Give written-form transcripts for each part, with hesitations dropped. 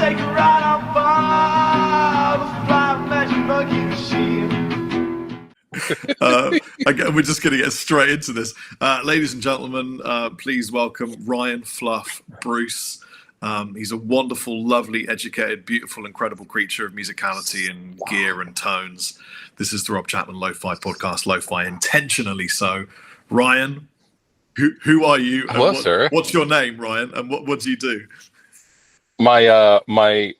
take a ride on board the flying magic monkey machine. Again, we're just going to get straight into this. Ladies and gentlemen, please welcome Ryan Fluff Bruce. He's a wonderful, lovely, educated, beautiful, incredible creature of musicality and gear and tones. This is the Rob Chapman Lo-Fi podcast, Lo-Fi intentionally so. Ryan, who are you? Hello, sir. What's your name, Ryan? And what do you do? My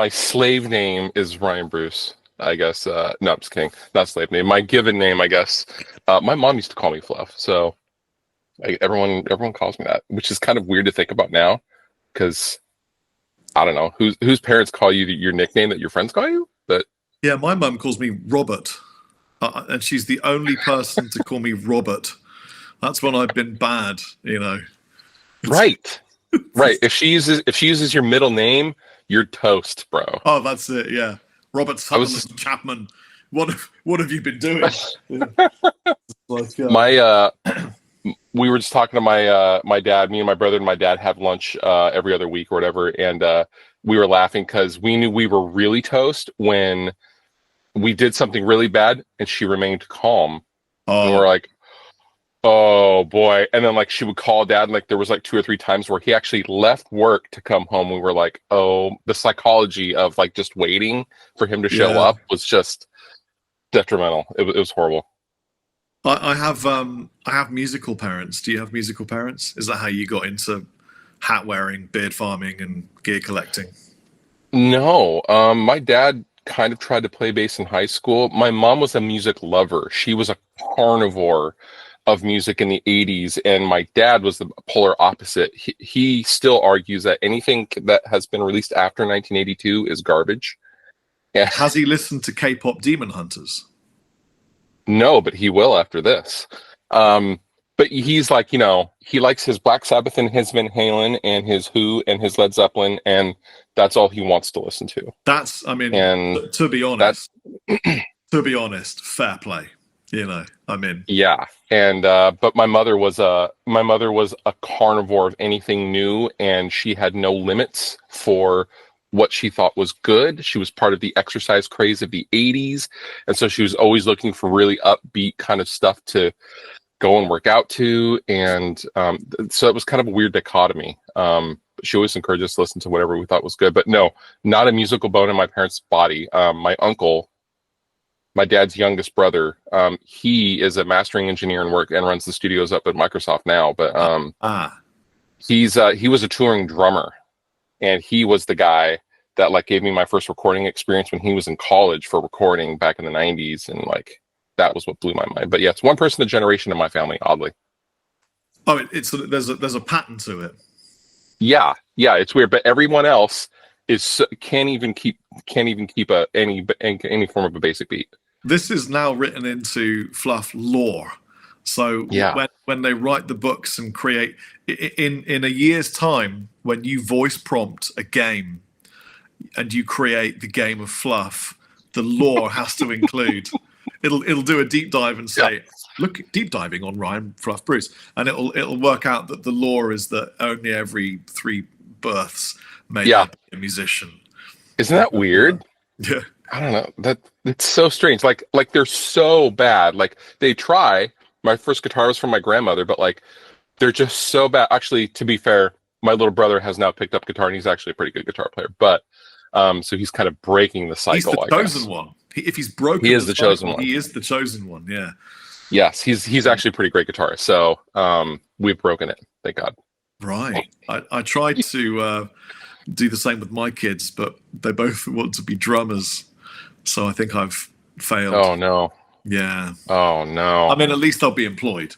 slave name is Ryan Bruce, I guess. No, I'm just kidding. Not slave name. My given name, I guess. My mom used to call me Fluff, so everyone calls me that, which is kind of weird to think about now, because I don't know whose parents call you your nickname that your friends call you. But yeah, my mum calls me Robert, and she's the only person to call me Robert. That's when I've been bad, you know. Right. If she uses your middle name, you're toast, bro. Oh, that's it. Yeah, Robert Chapman. What have you been doing? We were just talking to my dad. Me and my brother and my dad have lunch every other week or whatever, and we were laughing because we knew we were really toast when we did something really bad and she remained calm. Oh. And we're like, oh boy. And then like she would call dad, and like there was like 2 or 3 times where he actually left work to come home. We were like, oh, the psychology of like just waiting for him to show up was just detrimental. It was horrible. I have musical parents. Do you have musical parents? Is that how you got into hat wearing, beard farming, and gear collecting? No. My dad kind of tried to play bass in high school. My mom was a music lover. She was a carnivore of music in the 80s, and my dad was the polar opposite. He still argues that anything that has been released after 1982 is garbage. Yeah. Has he listened to K-pop Demon Hunters? No, but he will after this. But he's like, you know, he likes his Black Sabbath and his Van Halen and his Who and his Led Zeppelin, and that's all he wants to listen to. That's, I mean, and to be honest, fair play. You know, I mean, yeah. And but my mother was a carnivore of anything new, and she had no limits for what she thought was good. She was part of the exercise craze of the 80s, and so she was always looking for really upbeat kind of stuff to go and work out to, and so it was kind of a weird dichotomy. She always encouraged us to listen to whatever we thought was good, but no, not a musical bone in my parents' body. My uncle, my dad's youngest brother, he is a mastering engineer and runs the studios up at Microsoft now, but he was a touring drummer, and he was the guy that like gave me my first recording experience when he was in college for recording back in the 90s, and like that was what blew my mind. But yeah, it's one person a generation in my family, oddly. Oh, there's a pattern to it. Yeah, it's weird, but everyone else can't even keep any form of a basic beat. This is now written into Fluff lore. So when they write the books and create in a year's time, when you voice prompt a game and you create the game of Fluff, the lore has to include. It'll do a deep dive and say, look, deep diving on Ryan Fluff Bruce, and it'll work out that the lore is that only every 3 births may be a musician. Isn't that weird? Yeah. I don't know. That it's so strange. Like they're so bad. Like they try. My first guitar was from my grandmother, but like they're just so bad. Actually, to be fair, my little brother has now picked up guitar, and he's actually a pretty good guitar player. But so he's kind of breaking the cycle. He's the chosen one. If he's broken, he is the chosen one. He is the chosen one. Yeah. Yes, he's actually a pretty great guitarist. So we've broken it. Thank God. Right. I tried to do the same with my kids, but they both want to be drummers. So I think I've failed. Oh no. Yeah. Oh no. I mean, at least they'll be employed.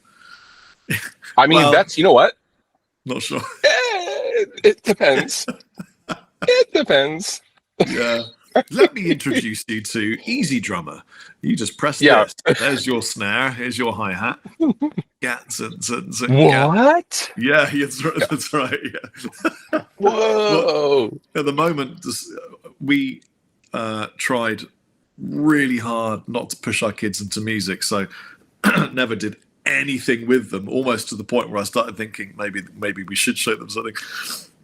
I mean, that's, you know what? Not sure. It depends. It depends. Yeah. Let me introduce you to Easy Drummer. You just press this. There's your snare. Here's your hi-hat. What? Yeah, that's right. Yeah. Whoa. Well, at the moment, we tried really hard not to push our kids into music, so never did anything with them, almost to the point where I started thinking maybe we should show them something.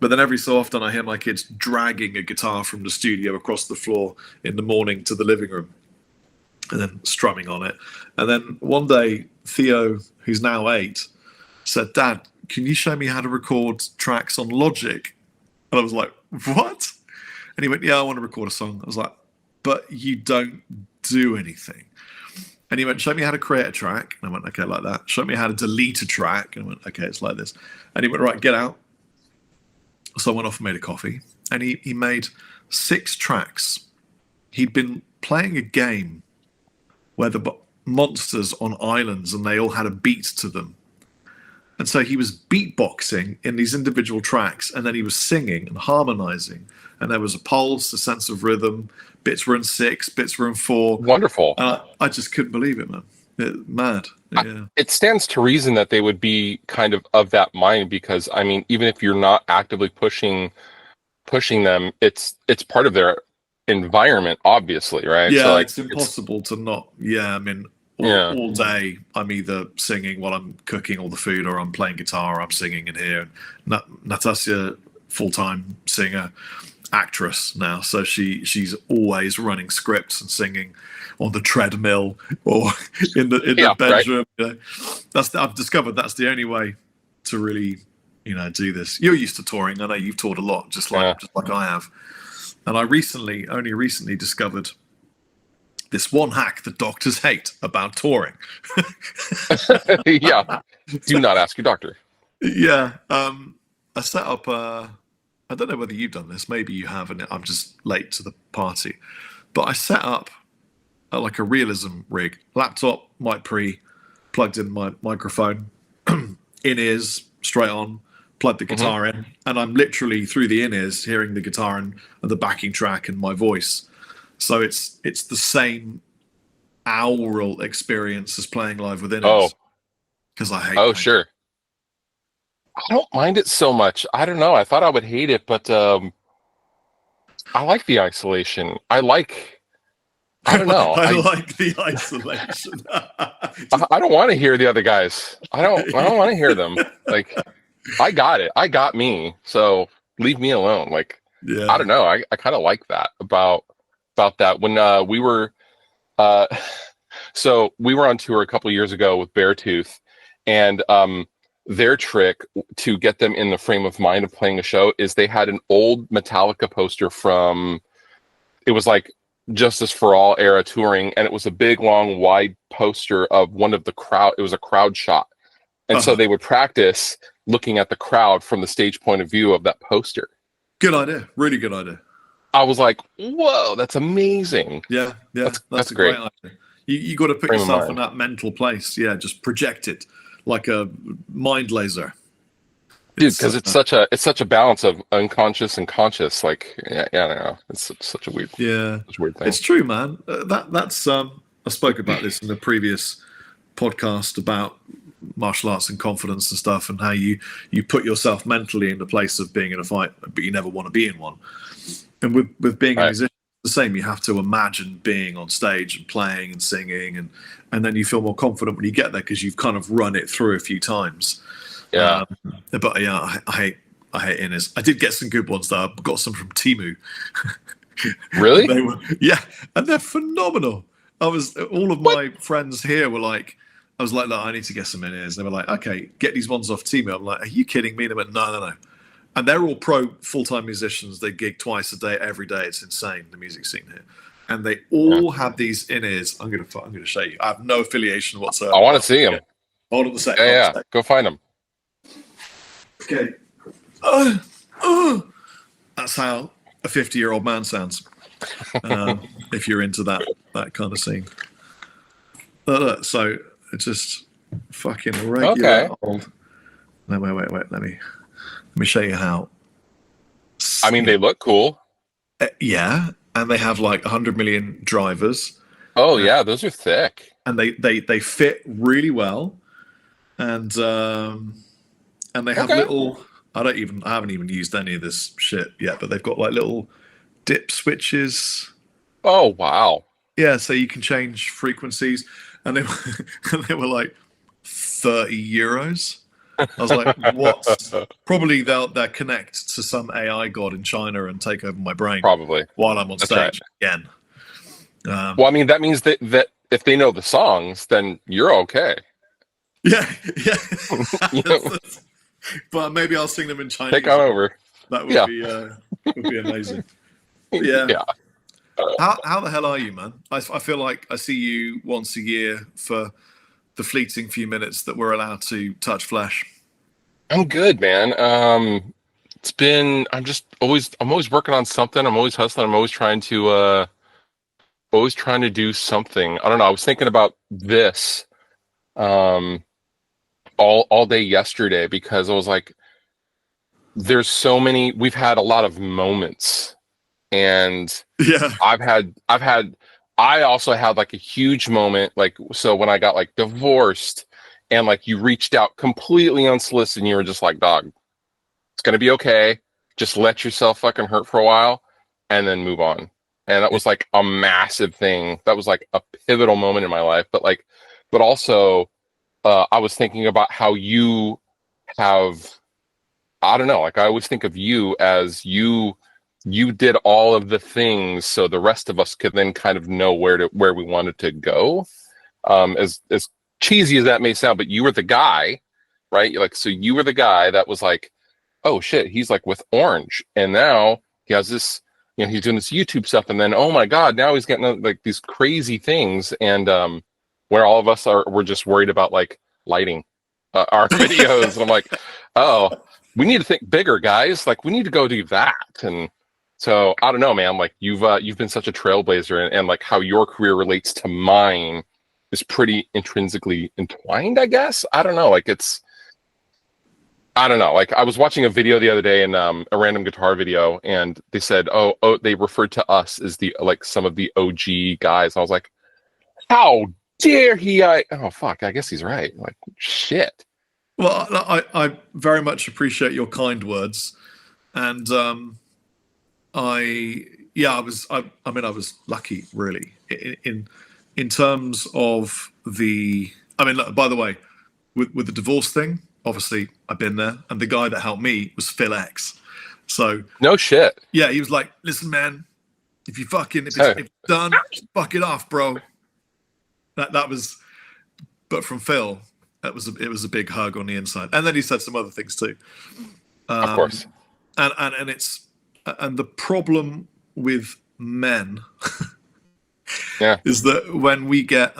But then every so often I hear my kids dragging a guitar from the studio across the floor in the morning to the living room and then strumming on it. And then one day, Theo, who's now 8, said, "Dad, can you show me how to record tracks on Logic?" And I was like, "What?" And he went, "Yeah, I want to record a song." I was like, "But you don't do anything." And he went, "Show me how to create a track." And I went, "Okay, like that." "Show me how to delete a track." And I went, "Okay, it's like this." And he went, "Right, get out." So I went off and made a coffee. And he made 6 tracks. He'd been playing a game where the monsters on islands and they all had a beat to them. And so he was beatboxing in these individual tracks, and then he was singing and harmonizing. And there was a pulse, a sense of rhythm. Bits were in 6, bits were in 4. Wonderful. And I just couldn't believe it, man. Mad. Yeah. It stands to reason that they would be kind of that mind, because I mean, even if you're not actively pushing them, it's part of their environment, obviously, right? Yeah, so, like, it's impossible to not. Yeah, I mean, all day I'm either singing while I'm cooking all the food, or I'm playing guitar, or I'm singing in here. Natasha, full-time singer, actress now, so she's always running scripts and singing on the treadmill or in the bedroom. Right. I've discovered that's the only way to really, do this. You're used to touring. I know you've toured a lot, just like I have. And I only recently discovered this one hack that doctors hate about touring. Yeah. Do not ask your doctor. Yeah. I set up, I don't know whether you've done this. Maybe you have, and I'm just late to the party. But I set up like a realism rig. Laptop, mic pre, plugged in my microphone, in-ears, straight on, plugged the guitar in, and I'm literally through the in-ears hearing the guitar and the backing track and my voice. So it's the same aural experience as playing live with in-ears. Because I hate that. Sure. I don't mind it so much. I don't know. I thought I would hate it, but I like the isolation. I don't know. I like the isolation. I don't want to hear the other guys. I don't want to hear them. Like, I got it. I got me. So leave me alone. Like, I don't know. I kind of like that about that. When we were so we were on tour a couple of years ago with Beartooth, and their trick to get them in the frame of mind of playing a show is they had an old Metallica poster from, it was like Justice for All era touring, and it was a big, long, wide poster of one of the crowd. It was a crowd shot, and so they would practice looking at the crowd from the stage point of view of that poster. Good idea. Really good idea. I was like, whoa, that's amazing. Yeah. That's a great idea. You got to put yourself in that mental place. Yeah, just project it like a mind laser. Dude, because it's such a balance of unconscious and conscious. Like, I don't know. It's such a weird thing. It's true, man. That's I spoke about this in the previous podcast about martial arts and confidence and stuff, and how you put yourself mentally in the place of being in a fight, but you never want to be in one. And with being a musician, it's the same. You have to imagine being on stage and playing and singing, and then you feel more confident when you get there because you've kind of run it through a few times. Yeah. But yeah, I hate inners. I did get some good ones though. I got some from Temu. Really? And they're phenomenal. All of my friends here were like, I was like, look, I need to get some in-ears. They were like, okay, get these ones off Temu. I'm like, are you kidding me? They went, no. And they're all pro full-time musicians. They gig twice a day, every day. It's insane, the music scene here. And they all have these in-ears. I'm gonna show you. I have no affiliation whatsoever. I want to see them. Hold on a second. Yeah. Go find them. Okay. That's how a 50-year-old man sounds. If you're into that kind of scene. So it's just fucking regular old. No, wait. Let me show you how. I mean, they look cool. Yeah, and they have like 100 million drivers. Oh yeah, those are thick. And they fit really well. And they have little. I haven't even used any of this shit yet, but they've got like little dip switches. Oh wow! Yeah, so you can change frequencies, and they were like €30. I was like, what? Probably they'll connect to some AI god in China and take over my brain. Probably. While I'm on That's stage right. again. Well, I mean, that means that if they know the songs, then you're okay. Yeah. You know? But maybe I'll sing them in Chinese. Take on over. That would be amazing. Yeah. How the hell are you, man? I feel like I see you once a year for the fleeting few minutes that we're allowed to touch flesh. I'm good, man. I'm always working on something. I'm always hustling. I'm always trying to do something. I don't know. I was thinking about this all day yesterday because I was like, we've had a lot of moments, and I also had like a huge moment, like, so when I got like divorced and like you reached out completely unsolicited and you were just like, dog, it's going to be okay. Just let yourself fucking hurt for a while and then move on. And that was like a massive thing. That was like a pivotal moment in my life. But also I was thinking about how you have, I don't know, like I always think of you as you did all of the things so the rest of us could then kind of know where we wanted to go. As cheesy as that may sound, but you were the guy, right? Like, so you were the guy that was like, oh shit, he's like with Orange, and now he has this, you know, he's doing this YouTube stuff, and then oh my god, now he's getting like these crazy things, and where all of us we're just worried about like lighting our videos. And I'm like, oh, we need to think bigger, guys. Like, we need to go do that. And so I don't know, man. Like, you've been such a trailblazer, and like how your career relates to mine is pretty intrinsically entwined, I guess. I don't know. Like, I don't know. Like, I was watching a video the other day, and a random guitar video, and they said, oh, they referred to us as the like some of the OG guys. I was like, how dare he? Oh fuck, I guess he's right. Like, shit. Well, I very much appreciate your kind words, and I was lucky, really, in terms of the. I mean, look, by the way, with the divorce thing, obviously I've been there, and the guy that helped me was Phil X. So no shit. Yeah, he was like, "Listen, man, if it's done, fuck it off, bro." That was, but from Phil, it was a big hug on the inside, and then he said some other things too. Of course, and the problem with men, is that when we get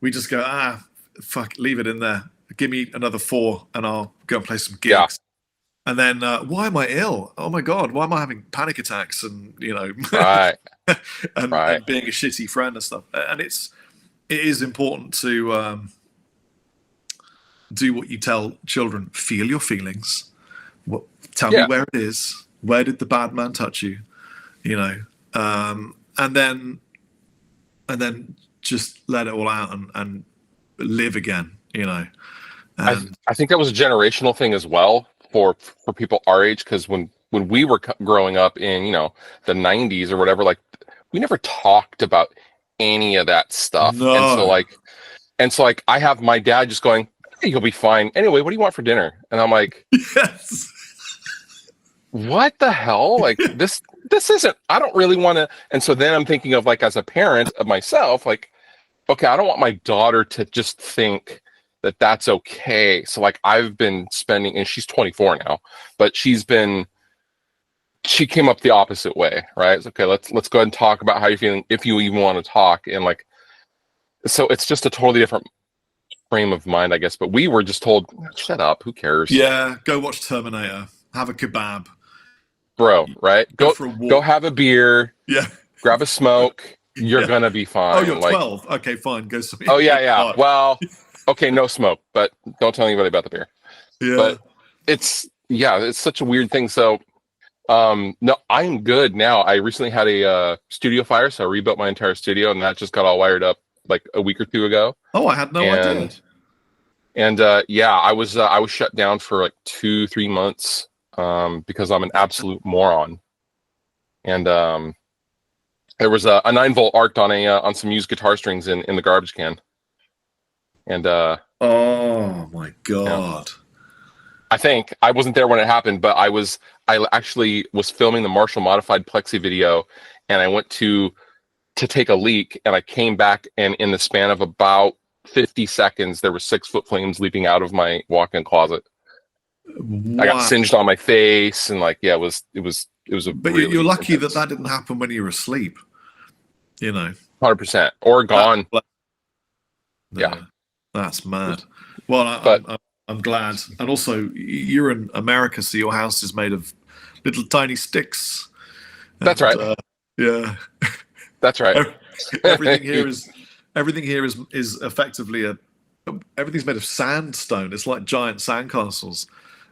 we just go, fuck, leave it in there. Give me another 4, and I'll go and play some gigs. Yeah. And then, why am I ill? Oh my god, why am I having panic attacks? And right. and being a shitty friend and stuff. And it is important to do what you tell children. Feel your feelings. Tell me where it is. Where did the bad man touch you? And then just let it all out and live again. I think that was a generational thing as well for people our age, because when we were growing up in the 90s or whatever, like, we never talked about any of that stuff. No. And so I have my dad just going, hey, you'll be fine. Anyway, what do you want for dinner? And I'm like, yes. What the hell? Like, this isn't, I don't really want to. And so then I'm thinking of, like, as a parent of myself, like, okay, I don't want my daughter to just think that that's okay. So like, I've been spending, and she's 24 now, but she came up the opposite way, right? It's okay, let's go ahead and talk about how you're feeling, if you even want to talk. And like, so it's just a totally different frame of mind, I guess. But we were just told, shut up, who cares? Yeah, go watch Terminator, have a kebab, bro, right? Go for a walk. Go have a beer. Yeah, grab a smoke. You're gonna be fine. Oh, you're 12. Okay, fine. Go some. Oh yeah. Well, okay, no smoke, but don't tell anybody about the beer. Yeah. But it's such a weird thing. So no, I'm good now. I recently had a studio fire, so I rebuilt my entire studio, and that just got all wired up like a week or two ago. Oh, I had no idea. And I was shut down for like 2-3 months because I'm an absolute moron. And there was a 9-volt arc on some used guitar strings in the garbage can. And Oh my Yeah. God. I think I wasn't there when it happened, but I actually was filming the Marshall modified Plexi video, and I went to take a leak, and I came back, and in the span of about 50 seconds, there were 6-foot flames leaping out of my walk-in closet. Wow. I got singed on my face, and like, yeah, it was a But really you're lucky intense. that didn't happen when you were asleep. 100% or gone. Yeah, that's mad. Well, I'm glad, and also you're in America, so your house is made of little tiny sticks. That's right. Yeah, that's right. everything here is effectively everything's made of sandstone. It's like giant sandcastles.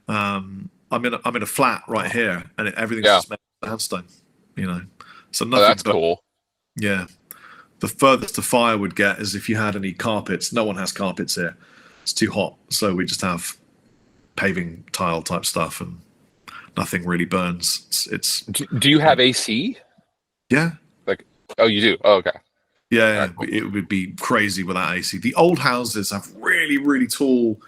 I'm in a flat right here, and everything's just made of sandstone. So nothing. That's cool. Yeah, the furthest a fire would get is if you had any carpets. No one has carpets here. It's too hot, so we just have paving tile type stuff, and nothing really burns. It's. Do you have AC? Yeah. Oh, you do? Oh, okay. Yeah, right, cool. It would be crazy without AC. The old houses have really, really tall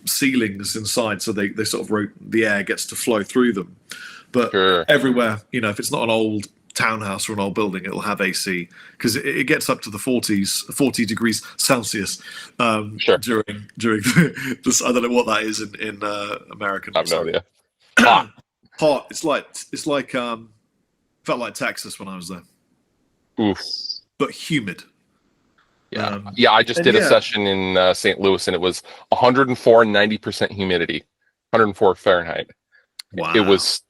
ceilings inside, so they sort of the air gets to flow through them. But everywhere, if it's not an old townhouse or an old building, it'll have AC because it gets up to the 40 degrees Celsius during this. I don't know what that is in American. I have no idea. Hot. It's like felt like Texas when I was there. Oof. But humid. Yeah. I just did a session in St. Louis, and it was 104 and 90% humidity, 104 Fahrenheit. Wow. It was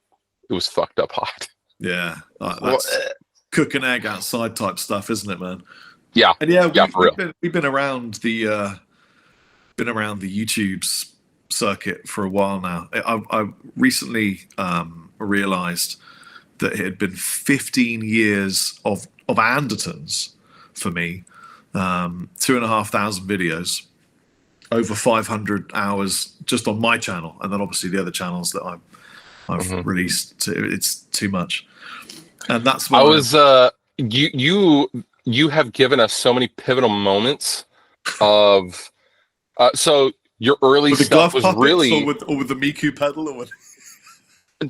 fucked up hot. Yeah. That's cook an egg outside type stuff, isn't it, man? Yeah. And for real. We've been around the YouTube's circuit for a while now. I recently realized that it had been 15 years of Andertons for me, 2,500 videos, over 500 hours just on my channel, and then obviously the other channels that I've released. It's too much, and that's why you have given us so many pivotal moments of so your early with the stuff was really or with the Miku pedal or what?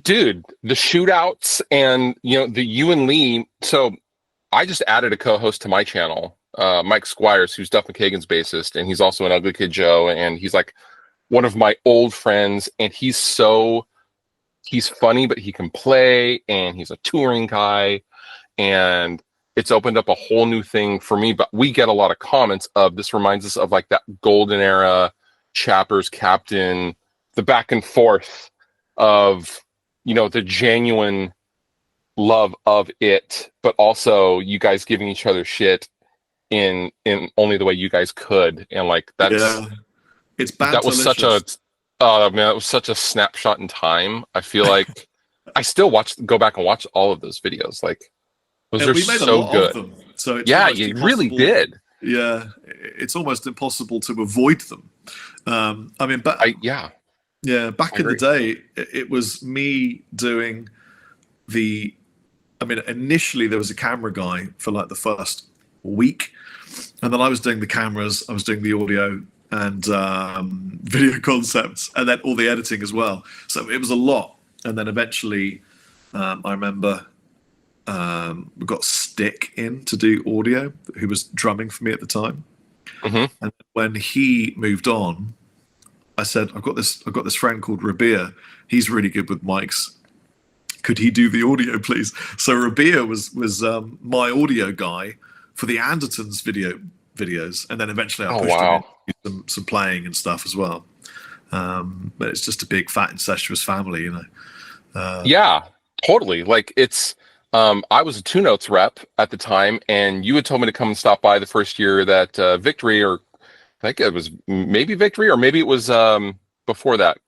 Dude, the shootouts and the you and Lee. So I just added a co-host to my channel, Mike Squires, who's Duff McKagan's bassist, and he's also an Ugly Kid Joe, and he's like one of my old friends, and he's funny, but he can play, and he's a touring guy, and it's opened up a whole new thing for me. But we get a lot of comments of this reminds us of like that golden era Chappers Captain, the back and forth of the genuine love of it, but also you guys giving each other shit in only the way you guys could, and like it's that was such a it was such a snapshot in time. I feel like I still go back and watch all of those videos. Like those are so good. Of them, so you really did. Yeah, it's almost impossible to avoid them. Back in the day, it was me doing initially there was a camera guy for like the first week, and then I was doing the cameras, I was doing the audio and video concepts, and then all the editing as well. So it was a lot. And then eventually, I remember we got Stick in to do audio, who was drumming for me at the time. And when he moved on, I said, I've got this friend called Rabia. He's really good with mics. Could he do the audio, please? So Rabia was my audio guy for the Andertons videos, and then eventually I pushed him into some playing and stuff as well. But it's just a big fat incestuous family, Yeah, totally. Like it's. I was a 2 Notes rep at the time, and you had told me to come and stop by the first year that Victory, or I think it was maybe Victory, or maybe it was before that.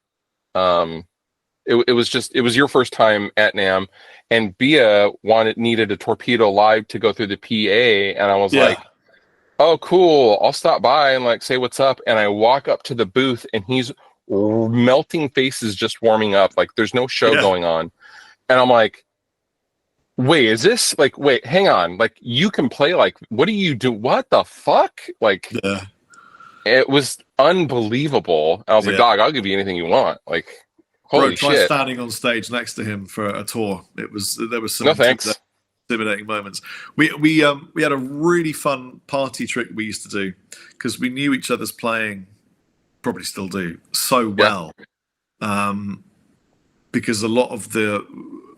It was your first time at NAMM, and Bia needed a Torpedo Live to go through the PA, and I was like, oh, cool, I'll stop by and like say what's up. And I walk up to the booth, and he's melting faces, just warming up, like there's no show going on, and I'm like, wait, hang on, like you can play, like what do you do, what the fuck, like It was unbelievable. I was like, Yeah. dog, I'll give you anything you want. Like, holy Try shit. standing on stage next to him for a tour. There was some No thanks. intimidating moments. We had a really fun party trick we used to do because we knew each other's playing, probably still do, so well. Because a lot of the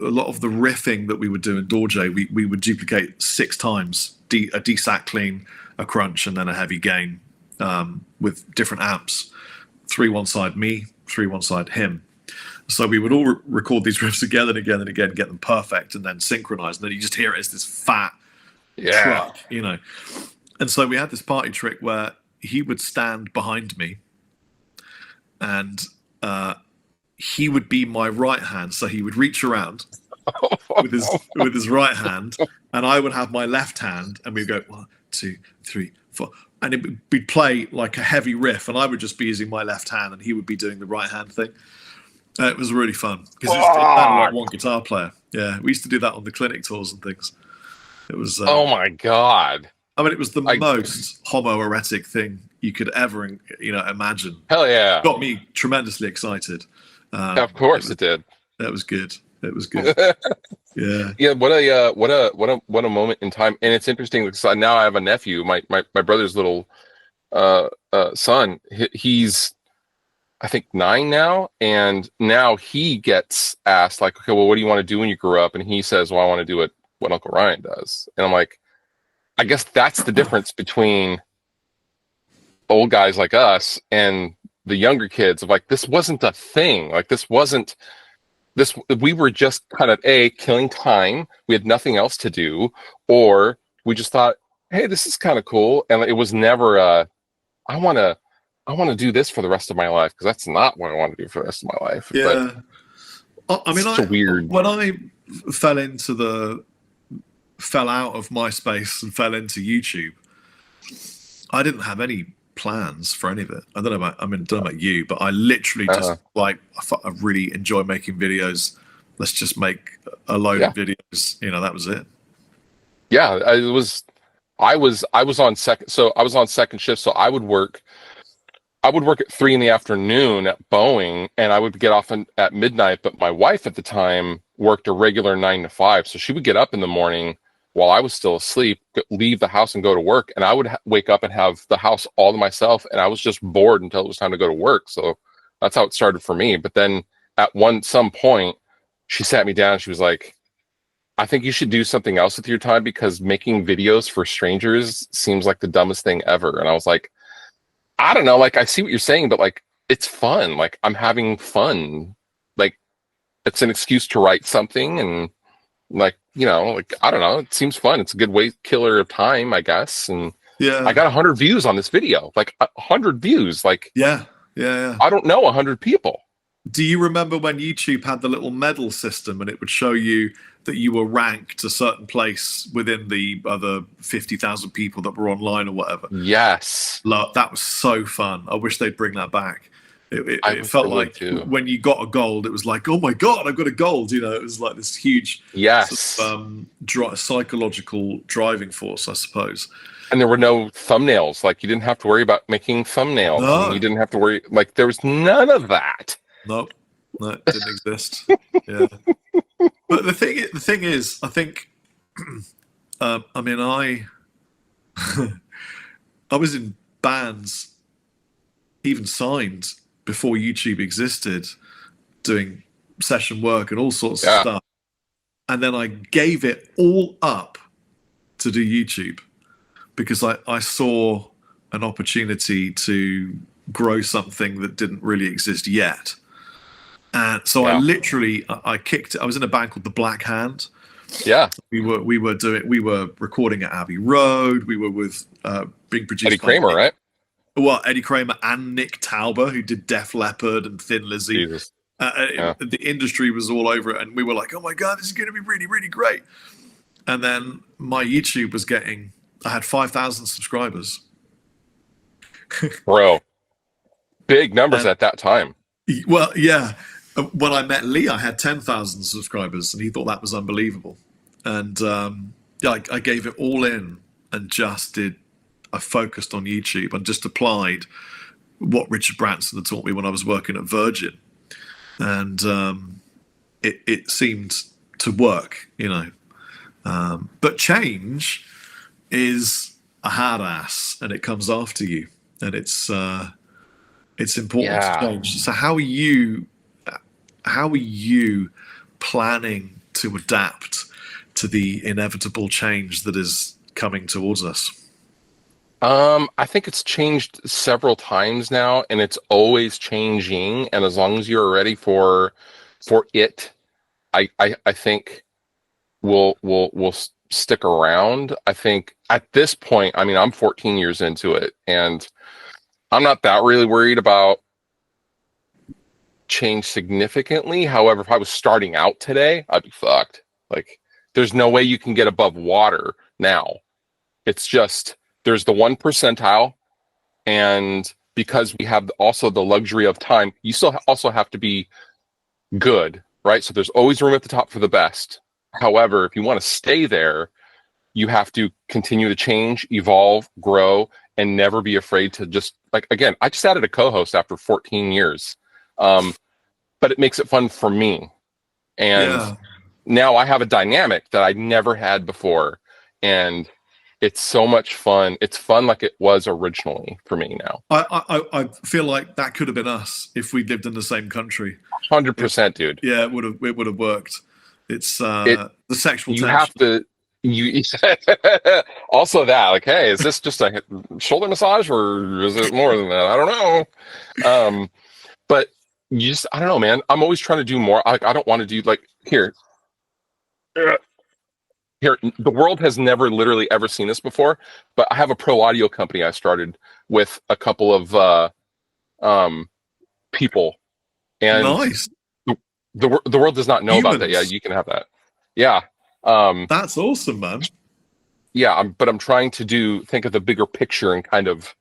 riffing that we would do in Dorje, we would duplicate 6 times, a D-sack clean, a crunch, and then a heavy gain with different amps. 3 one side me, 3 one side him. So we would all record these riffs again and again and again, get them perfect, and then synchronize. And then you just hear it as this fat truck, you know. And so we had this party trick where he would stand behind me, and he would be my right hand. So he would reach around with his right hand, and I would have my left hand, and we'd go 1, 2, 3, 4. And we'd play like a heavy riff, and I would just be using my left hand, and he would be doing the right hand thing. It was really fun because it sounded like one guitar player. Yeah, we used to do that on the clinic tours and things. It was. Oh my god! I mean, it was the most homoerotic thing you could ever, imagine. Hell yeah! Got me tremendously excited. Of course it did. That was good. It was good. Yeah. Yeah. What a moment in time. And it's interesting because now I have a nephew. My brother's little son. He's, I think, 9 now, and now he gets asked like, okay, well, what do you want to do when you grow up? And he says, well, I want to do what Uncle Ryan does. And I'm like, I guess that's the difference between old guys like us and the younger kids of like, this wasn't a thing. Like we were just kind of killing time. We had nothing else to do, or we just thought, hey, this is kind of cool. And it was never I want to do this for the rest of my life, because that's not what I want to do for the rest of my life. Yeah. But I mean, weird. When I fell out of MySpace and fell into YouTube, I didn't have any plans for any of it. I don't know about you, but I literally just I really enjoy making videos. Let's just make a load of videos. That was it. Yeah, I was on second. So I was on second shift. So I would work at 3 PM at Boeing, and I would get off at midnight. But my wife at the time worked a regular 9 to 5, so she would get up in the morning while I was still asleep, leave the house and go to work. And I would wake up and have the house all to myself, and I was just bored until it was time to go to work. So that's how it started for me. But then at some point, she sat me down and she was like, I think you should do something else with your time, because making videos for strangers seems like the dumbest thing ever. And I was like, I don't know, like, I see what you're saying, but like, it's fun. Like, I'm having fun. Like, it's an excuse to write something, and like, like, I don't know, it seems fun. It's a good killer of time, I guess. And yeah, I got 100 views on this video, like 100 views. Like, yeah. I don't know 100 people. Do you remember when YouTube had the little medal system, and it would show you that you were ranked a certain place within the other 50,000 people that were online or whatever? Yes. That was so fun. I wish they'd bring that back. It felt like when you got a gold, it was like, oh my God, I've got a gold. It was like this huge psychological driving force, I suppose. And there were no thumbnails. Like, you didn't have to worry about making thumbnails. No. You didn't have to worry. Like, there was none of that. Nope. No, it didn't exist. Yeah. But the thing is, I think, I was in bands, even signed before YouTube existed, doing session work and all sorts of stuff. And then I gave it all up to do YouTube, because I saw an opportunity to grow something that didn't really exist yet. And so I kicked it. I was in a band called the Black Hand. Yeah. We were recording at Abbey Road. We were with being produced Eddie Kramer, right? Well, Eddie Kramer and Nick Tauber, who did Def Leppard and Thin Lizzy. The industry was all over it, and we were like, oh my God, this is going to be really, really great. And then my YouTube was I had 5,000 subscribers. Bro, big numbers at that time. Well, yeah. When I met Lee, I had 10,000 subscribers, and he thought that was unbelievable. And I gave it all in and just did I focused on YouTube and just applied what Richard Branson had taught me when I was working at Virgin, and it seemed to work, but change is a hard ass, and it comes after you, and it's important to change. So how are you planning to adapt to the inevitable change that is coming towards us? I think it's changed several times now, and it's always changing. And as long as you're ready for it, I think we'll stick around. I think at this point, I mean, I'm 14 years into it, and I'm not that really worried about change significantly. However, if I was starting out today, I'd be fucked. Like, there's no way you can get above water now. It's just, there's the 1 percentile, and because we have also the luxury of time, you still also have to be good, right? So there's always room at the top for the best. However, if you want to stay there, you have to continue to change, evolve, grow, and never be afraid to just, like, again, I just added a co-host after 14 years. But it makes it fun for me. And now I have a dynamic that I never had before. And it's so much fun. It's fun like it was originally for me now. I feel like that could have been us if we lived in the same country. 100%, dude. Yeah, it would have worked. It's the sexual tension. You have to. Also that, like, hey, is this just a shoulder massage or is it more than that? I don't know. But you just, I don't know, man. I'm always trying to do more. I don't want to do, like, here. The world has never literally ever seen this before, but I have a pro audio company I started with a couple of people, and nice. The world does not know about that. Yeah, you can have that. Yeah. That's awesome, man. Yeah, but I'm trying to think of the bigger picture and kind of,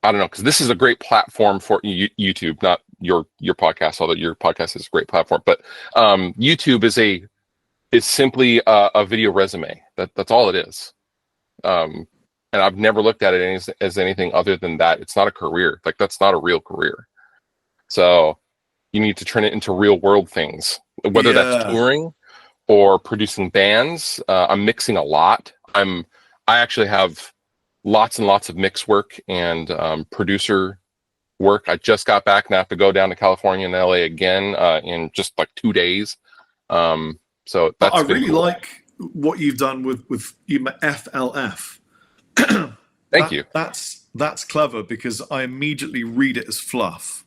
I don't know, because this is a great platform for YouTube, not your podcast, although your podcast is a great platform. But YouTube is simply a video resume. That's all it is. And I've never looked at it as anything other than that. It's not a career. Like, that's not a real career. So you need to turn it into real world things, whether that's touring or producing bands. I'm mixing a lot. I actually have lots and lots of mix work and producer work. I just got back and I have to go down to California and LA again in just like 2 days. So that's I really cool. like what you've done with FLF. Thank you. That's clever, because I immediately read it as fluff.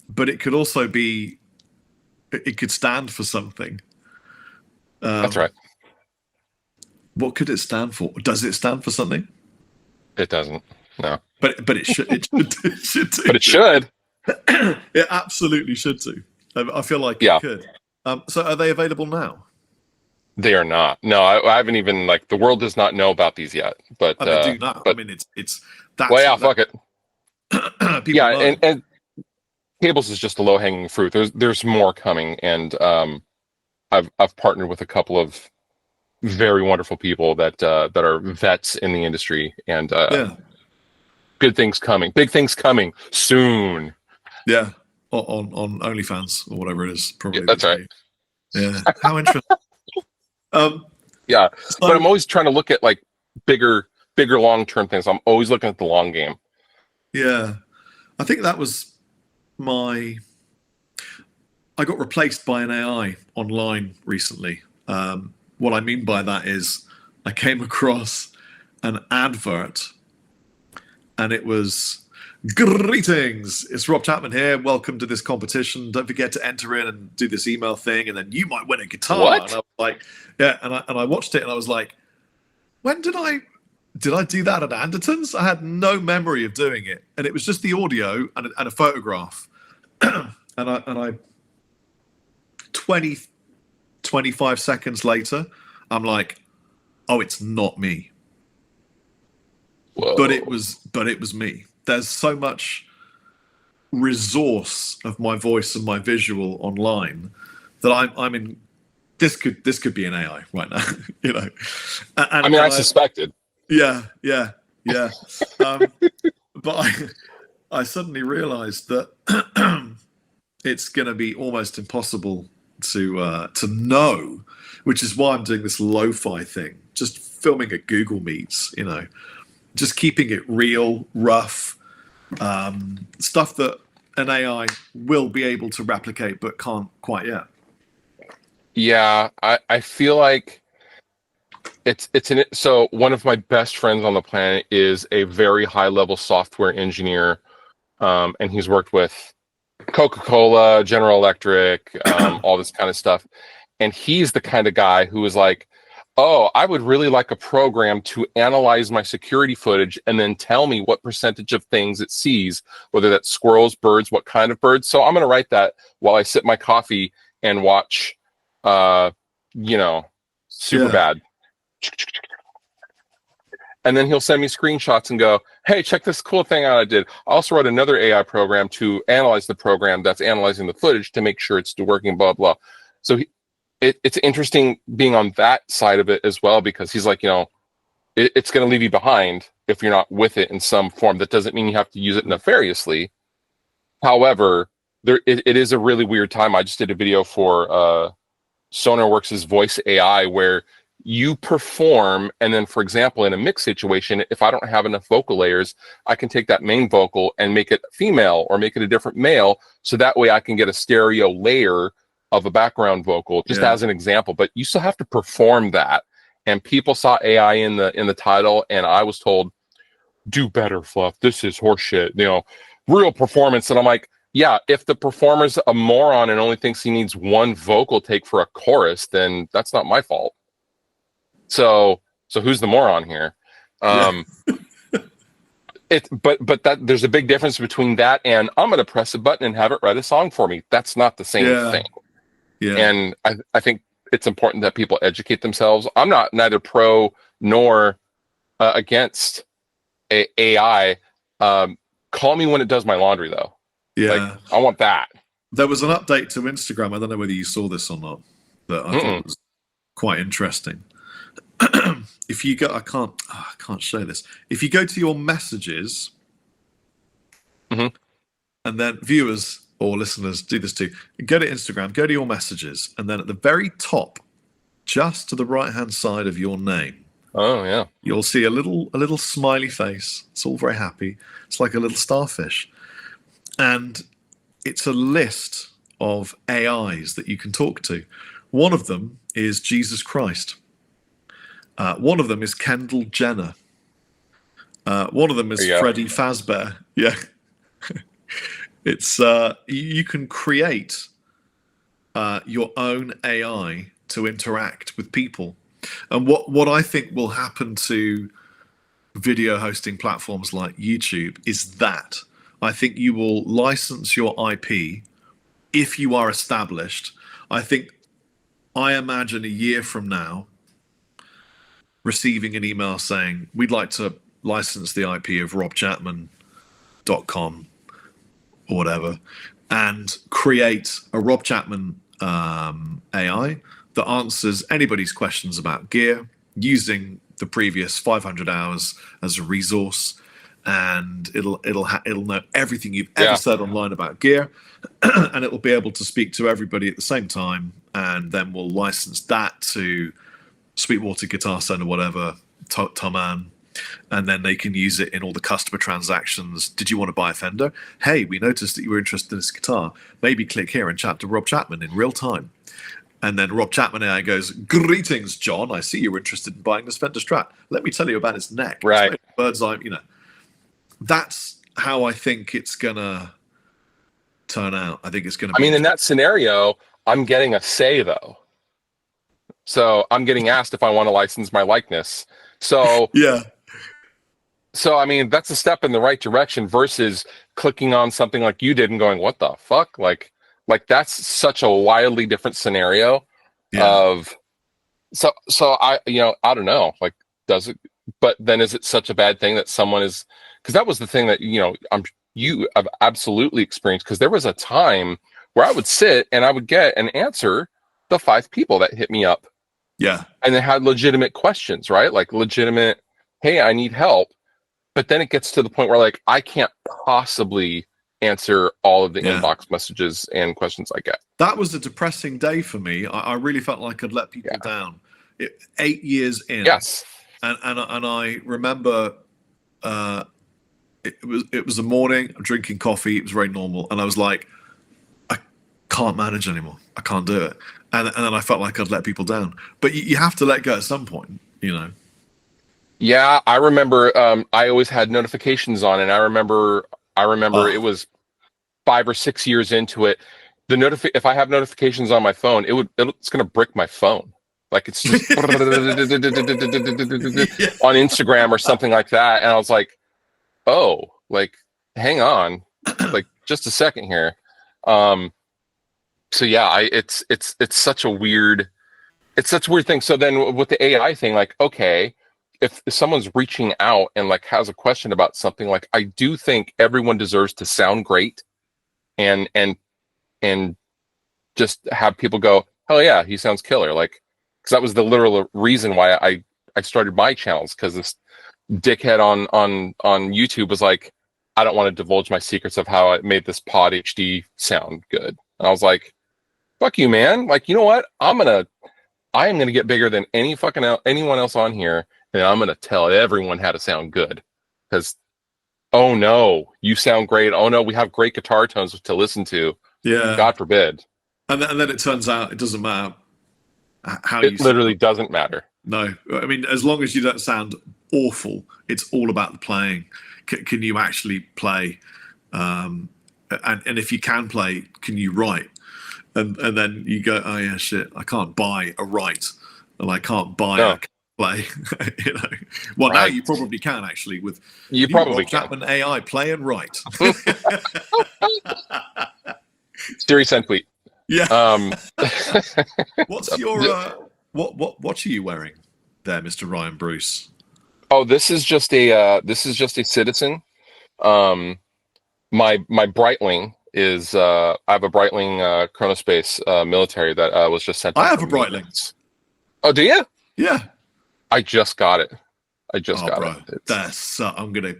But it could also be, it could stand for something. That's right. What could it stand for? Does it stand for something? It doesn't. No. But it should. It should do. But it should. It absolutely should do. I feel like it could. So are they available now? They are not. No, I haven't even, like, the world does not know about these yet. But they do now. But, I mean, it's that's, well, yeah, fuck it. Yeah, and cables is just a low hanging fruit. There's more coming, and I've partnered with a couple of very wonderful people that are vets in the industry, and good things coming, big things coming soon. Yeah, on OnlyFans or whatever it is, probably. Yeah, that's right. Yeah, how interesting. Yeah, but I'm always trying to look at, like, bigger long term things. I'm always looking at the long game. Yeah, I think that was I got replaced by an AI online recently. What I mean by that is I came across an advert, and it was, "Greetings, it's Rob Chapman here. Welcome to this competition. Don't forget to enter in and do this email thing, and then you might win a guitar." What? And I was like, yeah, and I watched it, and I was like, when did I do that at Andertons? I had no memory of doing it, and it was just the audio and a photograph, and I 25 seconds later, I'm like, oh, it's not me. Whoa. But it was me. There's so much resource of my voice and my visual online that I'm in. This could be an AI right now, you know. I suspected. Yeah. But I suddenly realized that it's going to be almost impossible to know, which is why I'm doing this lo-fi thing, just filming at Google Meets, just keeping it real, rough, stuff that an AI will be able to replicate but can't quite yet. Yeah, I feel like so one of my best friends on the planet is a very high level software engineer, and he's worked with Coca-Cola, General Electric, all this kind of stuff. And he's the kind of guy who is like, oh, I would really like a program to analyze my security footage and then tell me what percentage of things it sees, whether that's squirrels, birds, what kind of birds. So I'm going to write that while I sip my coffee and watch, Superbad. And then he'll send me screenshots and go, hey, check this cool thing out I did. I also wrote another AI program to analyze the program that's analyzing the footage to make sure it's still working, blah, blah. So it's interesting being on that side of it as well, because he's like, it's going to leave you behind if you're not with it in some form. That doesn't mean you have to use it nefariously. However, it is a really weird time. I just did a video for SonarWorks' voice AI where you perform, and then, for example, in a mix situation, if I don't have enough vocal layers, I can take that main vocal and make it female or make it a different male, so that way I can get a stereo layer of a background vocal, just as an example. But you still have to perform that. And people saw AI in the title, and I was told, do better, Fluff. This is horseshit. Real performance. And I'm like, yeah, if the performer's a moron and only thinks he needs one vocal take for a chorus, then that's not my fault. So who's the moron here? But that there's a big difference between that and I'm going to press a button and have it write a song for me. That's not the same thing. Yeah. And I think it's important that people educate themselves. I'm not neither pro nor against AI. Call me when it does my laundry, though. Yeah, I want that. There was an update to Instagram. I don't know whether you saw this or not, but I thought it was quite interesting. If you go, I can't show this. If you go to your messages, and then viewers or listeners do this too. Go to Instagram, go to your messages, and then at the very top, just to the right-hand side of your name, you'll see a little smiley face. It's all very happy. It's like a little starfish, and it's a list of AIs that you can talk to. One of them is Jesus Christ. One of them is Kendall Jenner. One of them is Freddy Fazbear. Yeah. It's you can create your own AI to interact with people. And what I think will happen to video hosting platforms like YouTube is that I think you will license your IP if you are established. I imagine a year from now receiving an email saying, we'd like to license the IP of robchapman.com or whatever, and create a Rob Chapman AI that answers anybody's questions about gear using the previous 500 hours as a resource, and it'll know everything you've ever said online about gear, and it will be able to speak to everybody at the same time, and then we'll license that to Sweetwater Guitar Center, whatever, Thomann, and then they can use it in all the customer transactions. Did you want to buy a Fender? Hey, we noticed that you were interested in this guitar. Maybe click here and chat to Rob Chapman in real time. And then Rob Chapman AI goes, greetings, John. I see you're interested in buying this Fender Strat. Let me tell you about its neck. Right. Bird's eye, That's how I think it's going to turn out. I think it's going to be... in that scenario, I'm getting a say, though. So I'm getting asked if I want to license my likeness. So So that's a step in the right direction versus clicking on something like you did and going, "What the fuck?" Like that's such a wildly different scenario. Of so I I don't know. Like, does it? But then is it such a bad thing that someone is? Because that was the thing that I've absolutely experienced. Because there was a time where I would sit and I would get an answer the 5 people that hit me up. Yeah. And they had legitimate questions, right? Like legitimate, hey, I need help. But then it gets to the point where like I can't possibly answer all of the inbox messages and questions I get. That was a depressing day for me. I really felt like I'd let people down. 8 years in. Yes. And I remember it was a morning, I'm drinking coffee, it was very normal, and I was like, I can't manage anymore. I can't do it. And then I felt like I'd let people down. But you have to let go at some point, you know. Yeah, I remember I always had notifications on, and I remember it was 5 or 6 years into it. If I have notifications on my phone, it's going to brick my phone. Like it's just on Instagram or something like that. And I was like, oh, like, hang on, like just a second here. So yeah, it's such a weird thing. So then with the AI thing, like, okay, if someone's reaching out and like has a question about something, like I do think everyone deserves to sound great and just have people go, hell yeah, he sounds killer. Like, because that was the literal reason why I started my channels, because this dickhead on YouTube was like, I don't want to divulge my secrets of how I made this pod HD sound good. And I was like, fuck you, man. Like, you know what? I am gonna get bigger than anyone else on here, and I'm gonna tell everyone how to sound good. Because, oh no, you sound great. Oh no, we have great guitar tones to listen to. Yeah. God forbid. And then it turns out it doesn't matter how it literally doesn't matter. No, I mean, as long as you don't sound awful, it's all about the playing. Can you actually play? And if you can play, can you write? And then you go, oh yeah, shit, I can't buy a write, and I can't buy a play. You know, well now you probably can actually with Chapman AI play and write. Siri send tweet. Yeah. What's your what are you wearing there, Mr. Ryan Bruce? Oh, this is just a Citizen. My Breitling is I have a Breitling Chronospace military that was just sent. I have a Breitling. Oh, do you? Yeah. I just got it. Got it. That's I'm gonna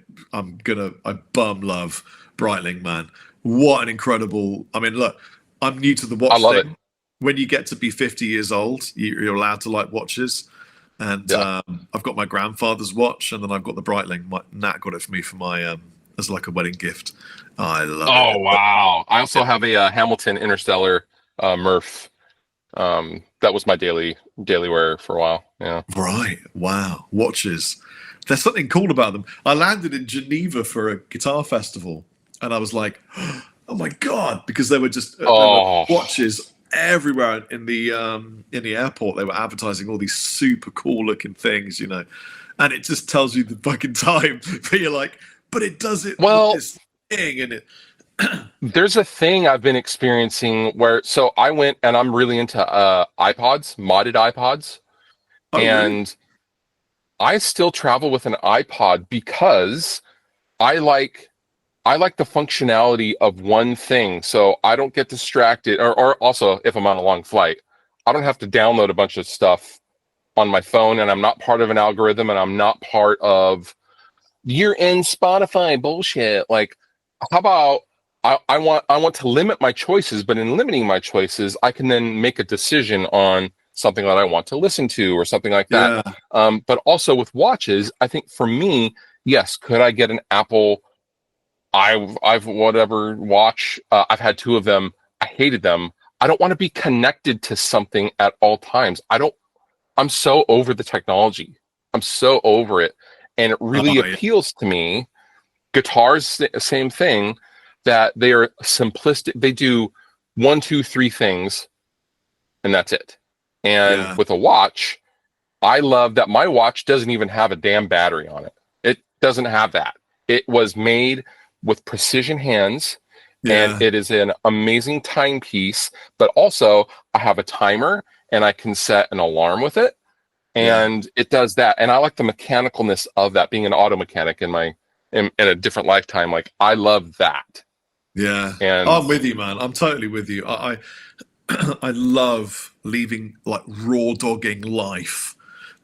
I bum love Breitling, man. What an incredible! I mean, look, I'm new to the watch thing. It. When you get to be 50 years old, you're allowed to like watches. And I've got my grandfather's watch, and then I've got the Breitling. Nat got it for me for my as like a wedding gift. Oh, I love it. Oh wow! I also have a Hamilton Interstellar Murph. That was my daily wear for a while. Yeah. Right. Wow. Watches. There's something cool about them. I landed in Geneva for a guitar festival, and I was like, oh my god, because they were just there were watches everywhere in the airport. They were advertising all these super cool looking things, you know, and it just tells you the fucking time. But you're like, but it does it with this thing, and it. There's a thing I've been experiencing where, so I went and I'm really into iPods, modded iPods, and really? I still travel with an iPod because I like the functionality of one thing, so I don't get distracted. Or also, if I'm on a long flight, I don't have to download a bunch of stuff on my phone, and I'm not part of an algorithm, and I'm not part of year-end Spotify bullshit. Like, how about I want to limit my choices, but in limiting my choices, I can then make a decision on something that I want to listen to or something like that. Yeah. But also with watches, I think for me, yes, could I get an Apple? I've whatever watch. I've had 2 of them. I hated them. I don't want to be connected to something at all times. I'm so over the technology. I'm so over it. And it really appeals to me. Guitars, same thing, that they are simplistic. They do 1, 2, 3 things, and that's it. And with a watch, I love that my watch doesn't even have a damn battery on it. It doesn't have that. It was made with precision hands, and it is an amazing timepiece, but also I have a timer, and I can set an alarm with it, and it does that. And I like the mechanicalness of that, being an auto mechanic in a different lifetime. Like, I love that. Yeah. And I'm with you, man. I'm totally with you. I love leaving, like, raw dogging life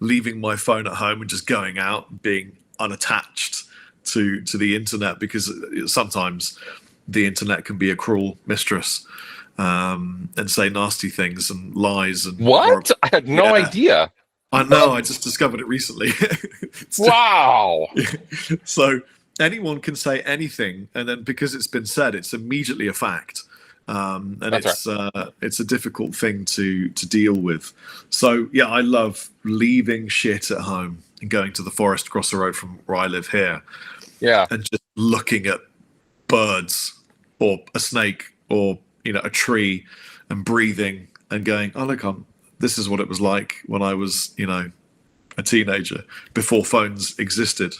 leaving my phone at home and just going out and being unattached to the internet, because sometimes the internet can be a cruel mistress, and say nasty things and lies and what? I had no idea. I know. I just discovered it recently. Wow. So anyone can say anything, and then because it's been said, it's immediately a fact. And That's it's a difficult thing to deal with. So yeah, I love leaving shit at home and going to the forest across the road from where I live here. Yeah. And just looking at birds or a snake or a tree and breathing and going, oh look, this is what it was like when I was a teenager before phones existed.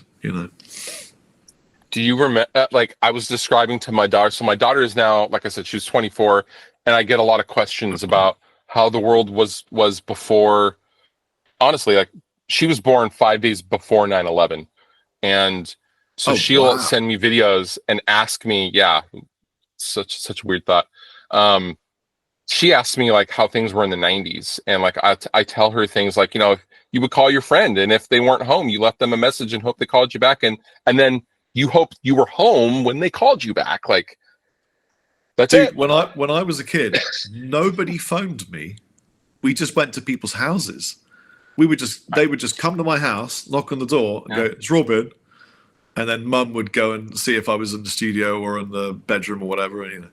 Do you remember, like I was describing to my daughter, so my daughter is now, like I said, she's 24, and I get a lot of questions about how the world was before. Honestly, like she was born 5 days before 9/11. And so she'll send me videos and ask me, such a weird thought. She asked me like how things were in the 90s. And like, I tell her things like, you would call your friend, and if they weren't home, you left them a message and hope they called you back. And then you hoped you were home when they called you back. Like, that's it. When I was a kid, nobody phoned me. We just went to people's houses. They would just come to my house, knock on the door, and go, "It's Robin," and then Mum would go and see if I was in the studio or in the bedroom or whatever, and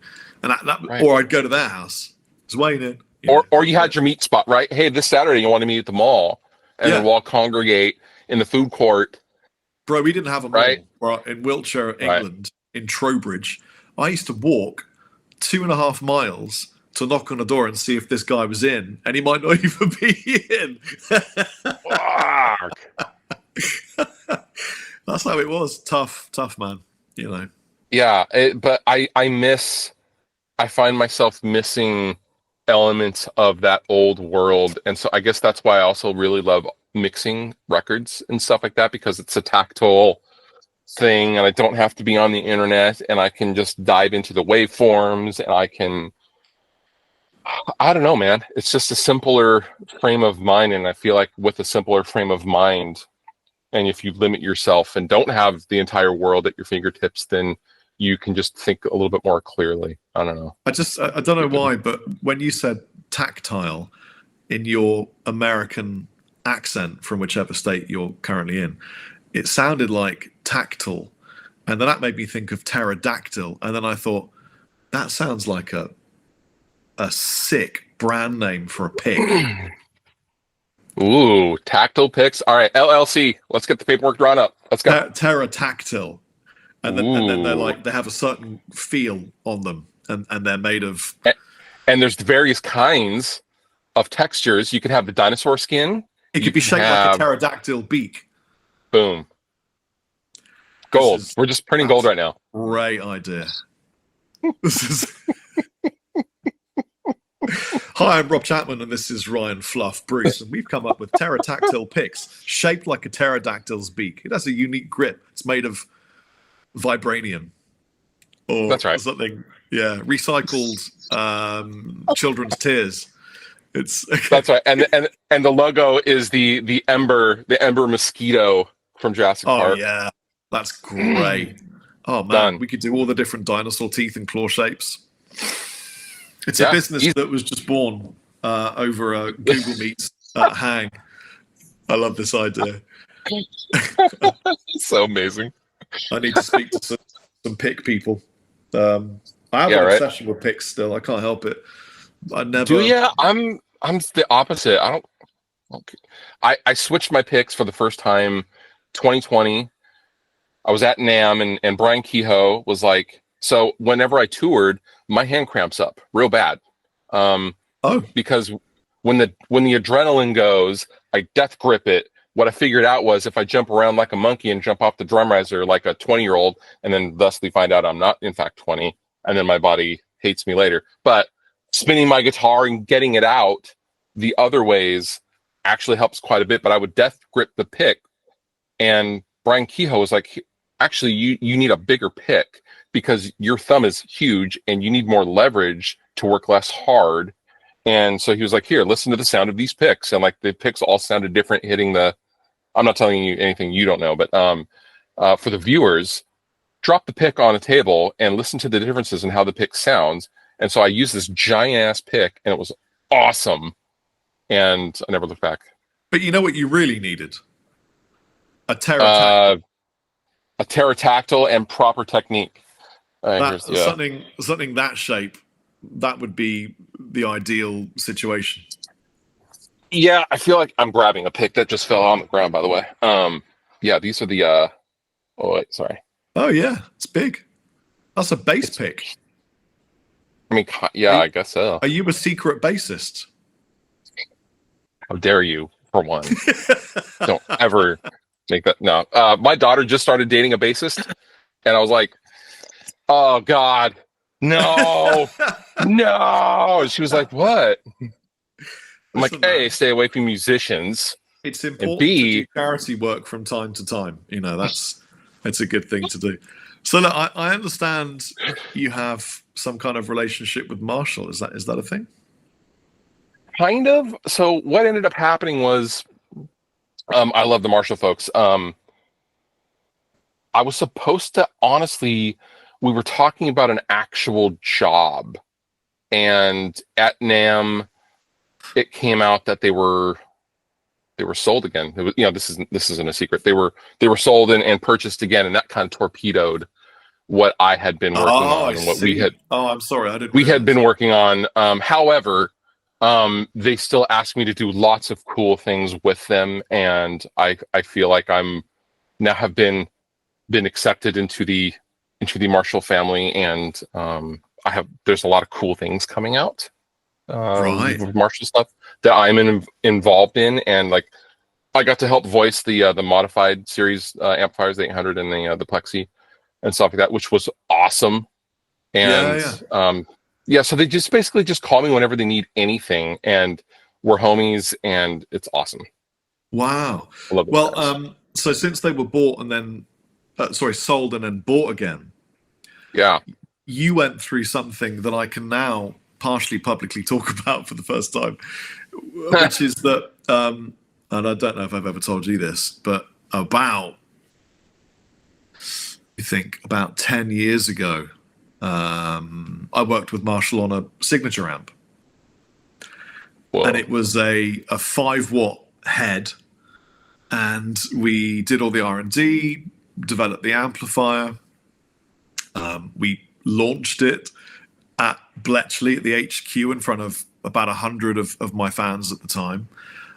or I'd go to their house. It's Wayne in. Or you had your meet spot, right? Hey, this Saturday you want to meet at the mall, and then we'll all congregate in the food court. Bro, we didn't have a mall. Right. In Wiltshire, England, in Trowbridge, I used to walk 2.5 miles to knock on a door and see if this guy was in, and he might not even be in. That's how it was. Tough man. Yeah, but I find myself missing elements of that old world, and so I guess that's why I also really love mixing records and stuff like that, because it's a tactile thing, and I don't have to be on the internet, and I can just dive into the waveforms, and I don't know, man. It's just a simpler frame of mind, and I feel like with a simpler frame of mind, and if you limit yourself and don't have the entire world at your fingertips, then you can just think a little bit more clearly. I don't know. I don't know why, but when you said tactile in your American accent from whichever state you're currently in, it sounded like tactile, and then that made me think of pterodactyl, and then I thought that sounds like a sick brand name for a pig. Ooh, tactile picks. All right, LLC. Let's get the paperwork drawn up. Let's go. Pterodactyl, and then they're like, they have a certain feel on them, and they're made of. And there's various kinds of textures. You could have the dinosaur skin. It could be shaped like a pterodactyl beak. Boom. Gold. We're just printing gold right now. Great idea. Hi, I'm Rob Chapman, and this is Ryan Fluff Bruce, and we've come up with pterodactyl picks shaped like a pterodactyl's beak. It has a unique grip. It's made of vibranium. Or that's right. Something. Yeah, recycled children's tears. That's right, and the logo is the ember mosquito from Jurassic Park. Oh yeah, that's great. Oh man, done. We could do all the different dinosaur teeth and claw shapes. It's a business that was just born over a Google Meets hang. I love this idea. So amazing. I need to speak to some pick people. I have an obsession with picks still. I can't help it. I never. Do you? I'm the opposite. I switched my picks for the first time 2020. I was at NAMM and Brian Kehoe was like, so whenever I toured, my hand cramps up real bad. Because when the adrenaline goes, I death grip it. What I figured out was if I jump around like a monkey and jump off the drum riser like a 20-year-old, and then thusly find out I'm not in fact 20, and then my body hates me later. But spinning my guitar and getting it out the other ways actually helps quite a bit. But I would death grip the pick, and Brian Kehoe was like, actually, you need a bigger pick because your thumb is huge and you need more leverage to work less hard. And so he was like, here, listen to the sound of these picks. And like the picks all sounded different hitting the, I'm not telling you anything you don't know, but for the viewers, drop the pick on a table and listen to the differences in how the pick sounds. And so I used this giant ass pick and it was awesome. And I never looked back. But you know what you really needed? A pterodactyl. A pterodactyl and proper technique. Something that shape, that would be the ideal situation. Yeah, I feel like I'm grabbing a pick that just fell on the ground, by the way. Yeah, these are the oh wait, sorry. Oh yeah, it's big. That's a bass pick. I mean, yeah, I guess so. Are you a secret bassist? How dare you, for one. Don't ever make that. No. My daughter just started dating a bassist, and I was like, oh, God, no, no. And she was like, what? I'm like, A, stay away from musicians. It's important to do charity work from time to time. You know, that's a good thing to do. So look, I understand you have some kind of relationship with Marshall. Is that a thing? Kind of. So what ended up happening was, I love the Marshall folks. I was supposed to, honestly, we were talking about an actual job, and at NAMM, it came out that they were sold again. It was, you know, this isn't a secret. They were sold and purchased again, and that kind of torpedoed what I had been working on and what we had. Oh, I'm sorry, I didn't. We had been working on. However, they still asked me to do lots of cool things with them, and I feel like I'm now have been accepted into the Marshall family, and there's a lot of cool things coming out. With Marshall stuff that I'm involved in, and like I got to help voice the modified series amplifiers, the 800 and the Plexi and stuff like that, which was awesome. And so they just basically just call me whenever they need anything, and we're homies, and it's awesome. Wow. Well, so since they were bought and then sold and then bought again, you went through something that I can now partially publicly talk about for the first time, which is that, and I don't know if I've ever told you this, but about 10 years ago, I worked with Marshall on a signature amp. Whoa. And it was a 5-watt head, and we did all the R&D, developed the amplifier, we launched it at Bletchley at the HQ in front of about 100 of my fans at the time.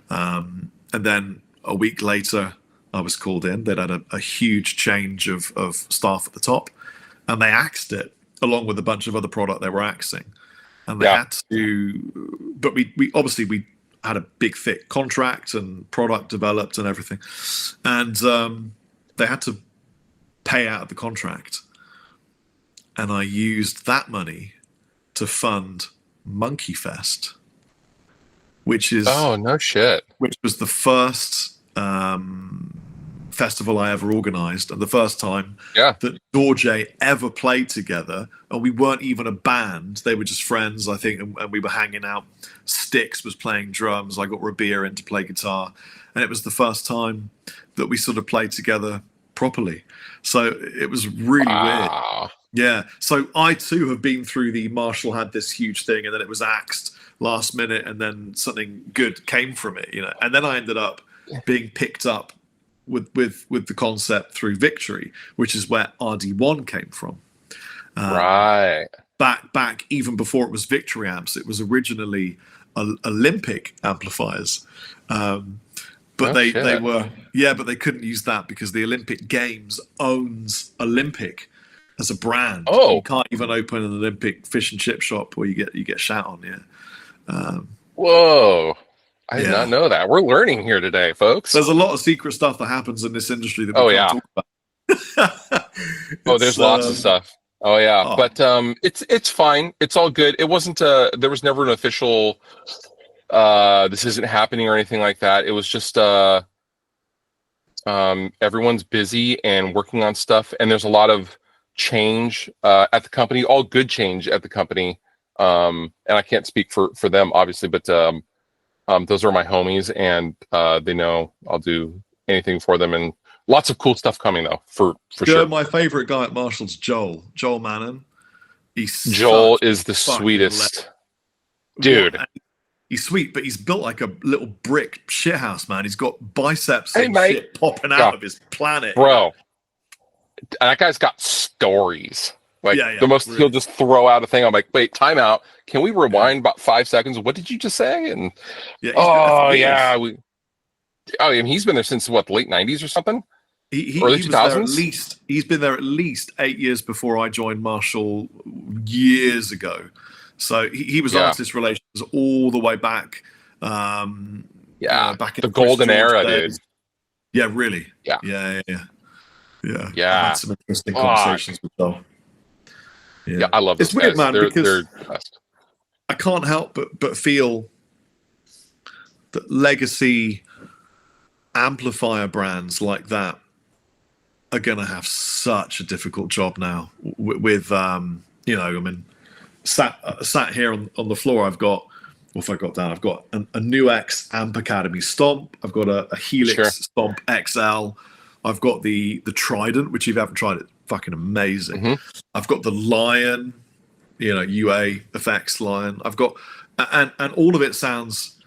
And then a week later, I was called in. They'd had a huge change of staff at the top, and they axed it along with a bunch of other product they were axing. And they had to, but we obviously had a big thick contract and product developed and everything. And they had to pay out of the contract. And I used that money to fund Monkey Fest, which is which was the first festival I ever organized, and the first time that Dorje ever played together. And we weren't even a band; they were just friends, I think, and we were hanging out. Styx was playing drums. I got Rabia in to play guitar, and it was the first time that we sort of played together properly. So it was really weird. Yeah, so I too have been through the Marshall had this huge thing, and then it was axed last minute, and then something good came from it, you know. And then I ended up being picked up with the concept through Victory, which is where RD1 came from. Back even before it was Victory amps, it was originally Olympic amplifiers. But they were but they couldn't use that because the Olympic Games owns Olympic as a brand. You can't even open an Olympic fish and chip shop where you get shat on. Whoa, I did not know that. We're learning here today, folks. There's a lot of secret stuff that happens in this industry that we can't talk about. There's lots of stuff. But it's fine. It's all good. It wasn't there was never an official this isn't happening or anything like that. It was just everyone's busy and working on stuff, and there's a lot of change at the company, all good change at the company. And I can't speak for them, obviously, but those are my homies, and they know I'll do anything for them, and lots of cool stuff coming though, for sure. My favorite guy at Marshall's Joel Mannon. Joel is the sweetest dude. He's sweet, but he's built like a little brick shithouse, man. He's got biceps Hey, and mate. shit popping out of his planet, bro. That guy's got stories. Like really. He'll just throw out a thing. I'm like, wait, time out. Can we rewind about 5 seconds? What did you just say? And and he's been there since what, late 90s or something? Early 2000s? He's been there at least 8 years before I joined Marshall years ago. So he was artist relations all the way back. Back in the golden era, days. Dude. Yeah, really. Yeah. I had some interesting conversations with Joel. Yeah, I love it's weird, man, because they're best. I can't help but feel that legacy amplifier brands like that are going to have such a difficult job now. With sat here on the floor, I've got a New X Amp Academy Stomp. I've got a Helix Stomp XL. I've got the Trident, which if you haven't tried it, fucking amazing. Mm-hmm. I've got the Lion, UA effects Lion. I've got, and all of it sounds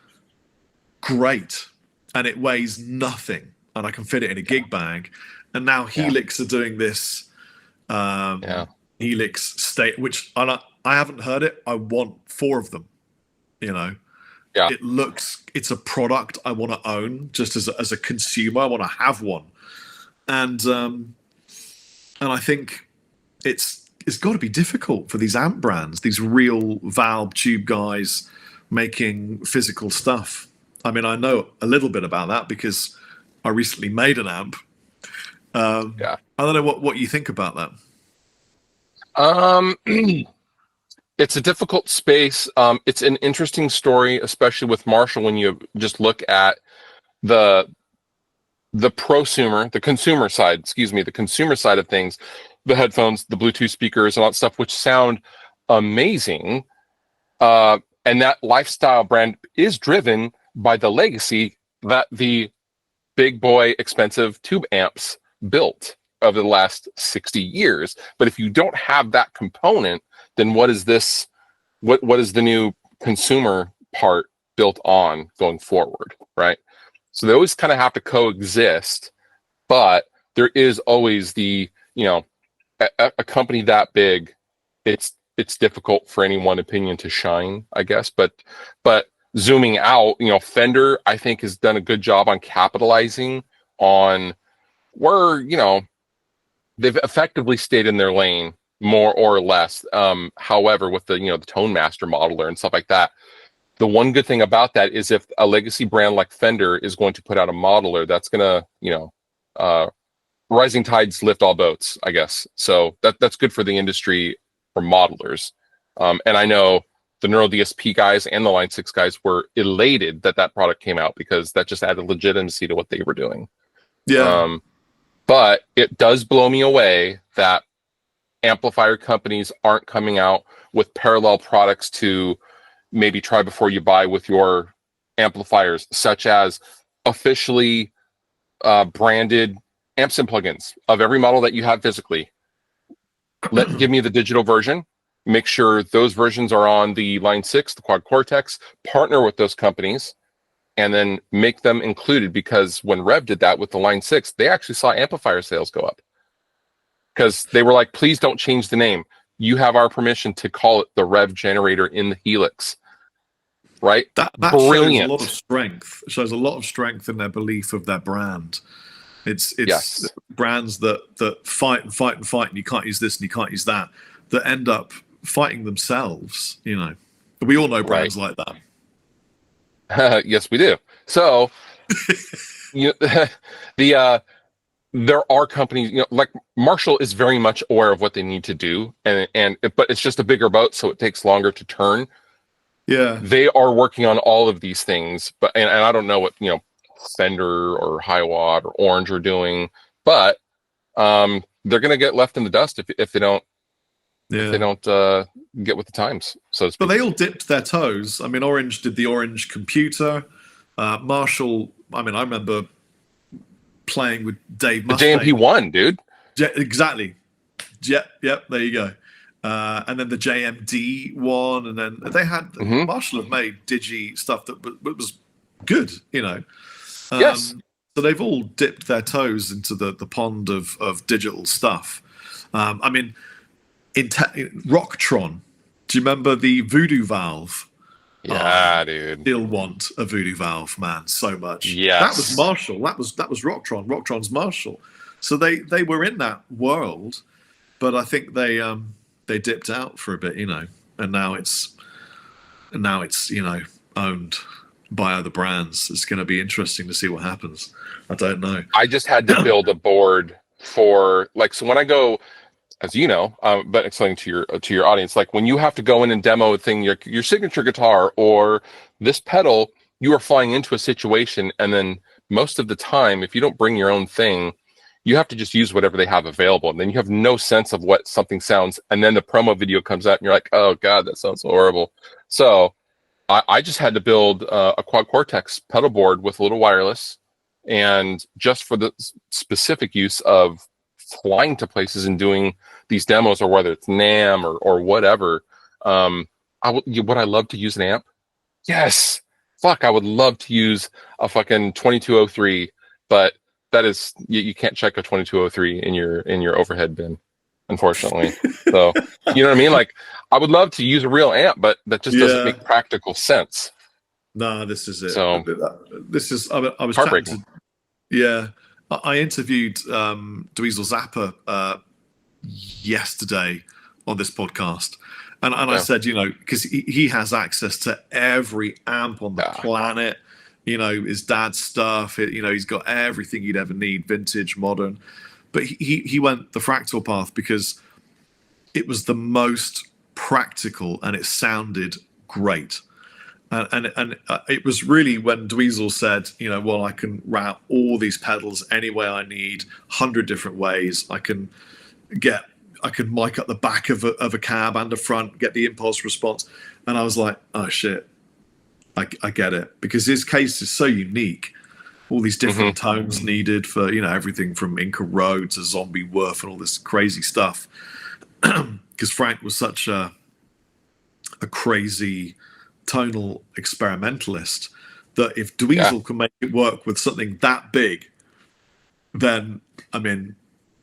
great, and it weighs nothing, and I can fit it in a gig bag. And now Helix are doing this Helix state, which I haven't heard it. I want 4 of them. It's a product I want to own just as a consumer. I want to have one. And I think it's got to be difficult for these amp brands, these real valve tube guys making physical stuff. I mean, I know a little bit about that because I recently made an amp. I don't know what you think about that. It's a difficult space. It's an interesting story, especially with Marshall, when you just look at the prosumer, the consumer side of things, the headphones, the Bluetooth speakers, and all that stuff, which sound amazing. And that lifestyle brand is driven by the legacy that the big boy expensive tube amps built over the last 60 years. But if you don't have that component, then what is this? What is the new consumer part built on going forward, right? So they always kind of have to coexist, but there is always the, a company that big, it's difficult for any one opinion to shine, I guess. But zooming out, Fender, I think, has done a good job on capitalizing on where, they've effectively stayed in their lane more or less. However, with the, the Tone Master modeler and stuff like that, the one good thing about that is if a legacy brand like Fender is going to put out a modeler, that's going to, rising tides lift all boats, I guess. So that's good for the industry, for modelers. And I know the Neural DSP guys and the Line 6 guys were elated that product came out because that just added legitimacy to what they were doing. Yeah. But it does blow me away that amplifier companies aren't coming out with parallel products to maybe try before you buy with your amplifiers, such as officially branded amps and plugins of every model that you have physically. Give me the digital version. Make sure those versions are on the Line 6, the Quad Cortex. Partner with those companies, and then make them included, because when Rev did that with the Line 6, they actually saw amplifier sales go up. Because they were like, please don't change the name. You have our permission to call it the Rev generator in the Helix. Right? That shows a lot of strength. It shows a lot of strength in their belief of their brand. It's brands that fight and fight and fight, and you can't use this and you can't use that end up fighting themselves. We all know brands like that. Yes, we do. So, there are companies, like Marshall is very much aware of what they need to do, but it's just a bigger boat, so it takes longer to turn. Yeah, they are working on all of these things, but and I don't know what Fender or Hiwatt or Orange are doing, but they're going to get left in the dust if they don't if they don't get with the times, so to speak. But they all dipped their toes. I mean, Orange did the Orange computer. Marshall, I mean, I remember playing with Dave Mustaine. The JMP1, dude. Exactly. Yep, there you go. And then the JMD one, and then they had Marshall have made digi stuff that was good, you know. Yes. So they've all dipped their toes into the pond of digital stuff. I mean, in Rocktron, do you remember the Voodoo Valve? Yeah, dude. Still want a Voodoo Valve, man, so much. Yes. That was Marshall. That was Rocktron. Rocktron's Marshall. So they were in that world, but I think they dipped out for a bit, you know, and now it's you know, owned by other brands. It's going to be interesting to see what happens. I don't know. I just had to build a board for, like, so when I go, as you know, but explaining to your audience, like when you have to go in and demo a thing, your signature guitar or this pedal, you are flying into a situation, and then most of the time, if you don't bring your own thing, you have to just use whatever they have available, and then you have no sense of what something sounds, and then the promo video comes out, and you're like, oh god, that sounds so horrible. So I just had to build a quad cortex pedal board with a little wireless, and just for the specific use of flying to places and doing these demos, or whether it's NAMM or whatever. Would I love to use an amp? Yes. Fuck, I would love to use a fucking 2203, but that is, you can't check a 2203 in your overhead bin, unfortunately. So, you know what I mean? Like, I would love to use a real amp, but that just doesn't make practical sense. No, this is it. So, this is, I was heartbreaking. I interviewed Dweezil Zappa yesterday on this podcast, and I said, you know, because he has access to every amp on the planet, you know, his dad's stuff, you know, he's got everything you'd ever need, vintage, modern, but he went the Fractal path because it was the most practical and it sounded great. And it was really when Dweezil said, you know, well, I can route all these pedals any way I need, 100 different ways. I can mic up the back of a cab and the front, get the impulse response. And I was like, oh shit, I get it, because his case is so unique. All these different tones needed for, you know, everything from Inca Road to Zombie Woof and all this crazy stuff. Because Frank was such a crazy tonal experimentalist that if Dweezil can make it work with something that big, then I mean,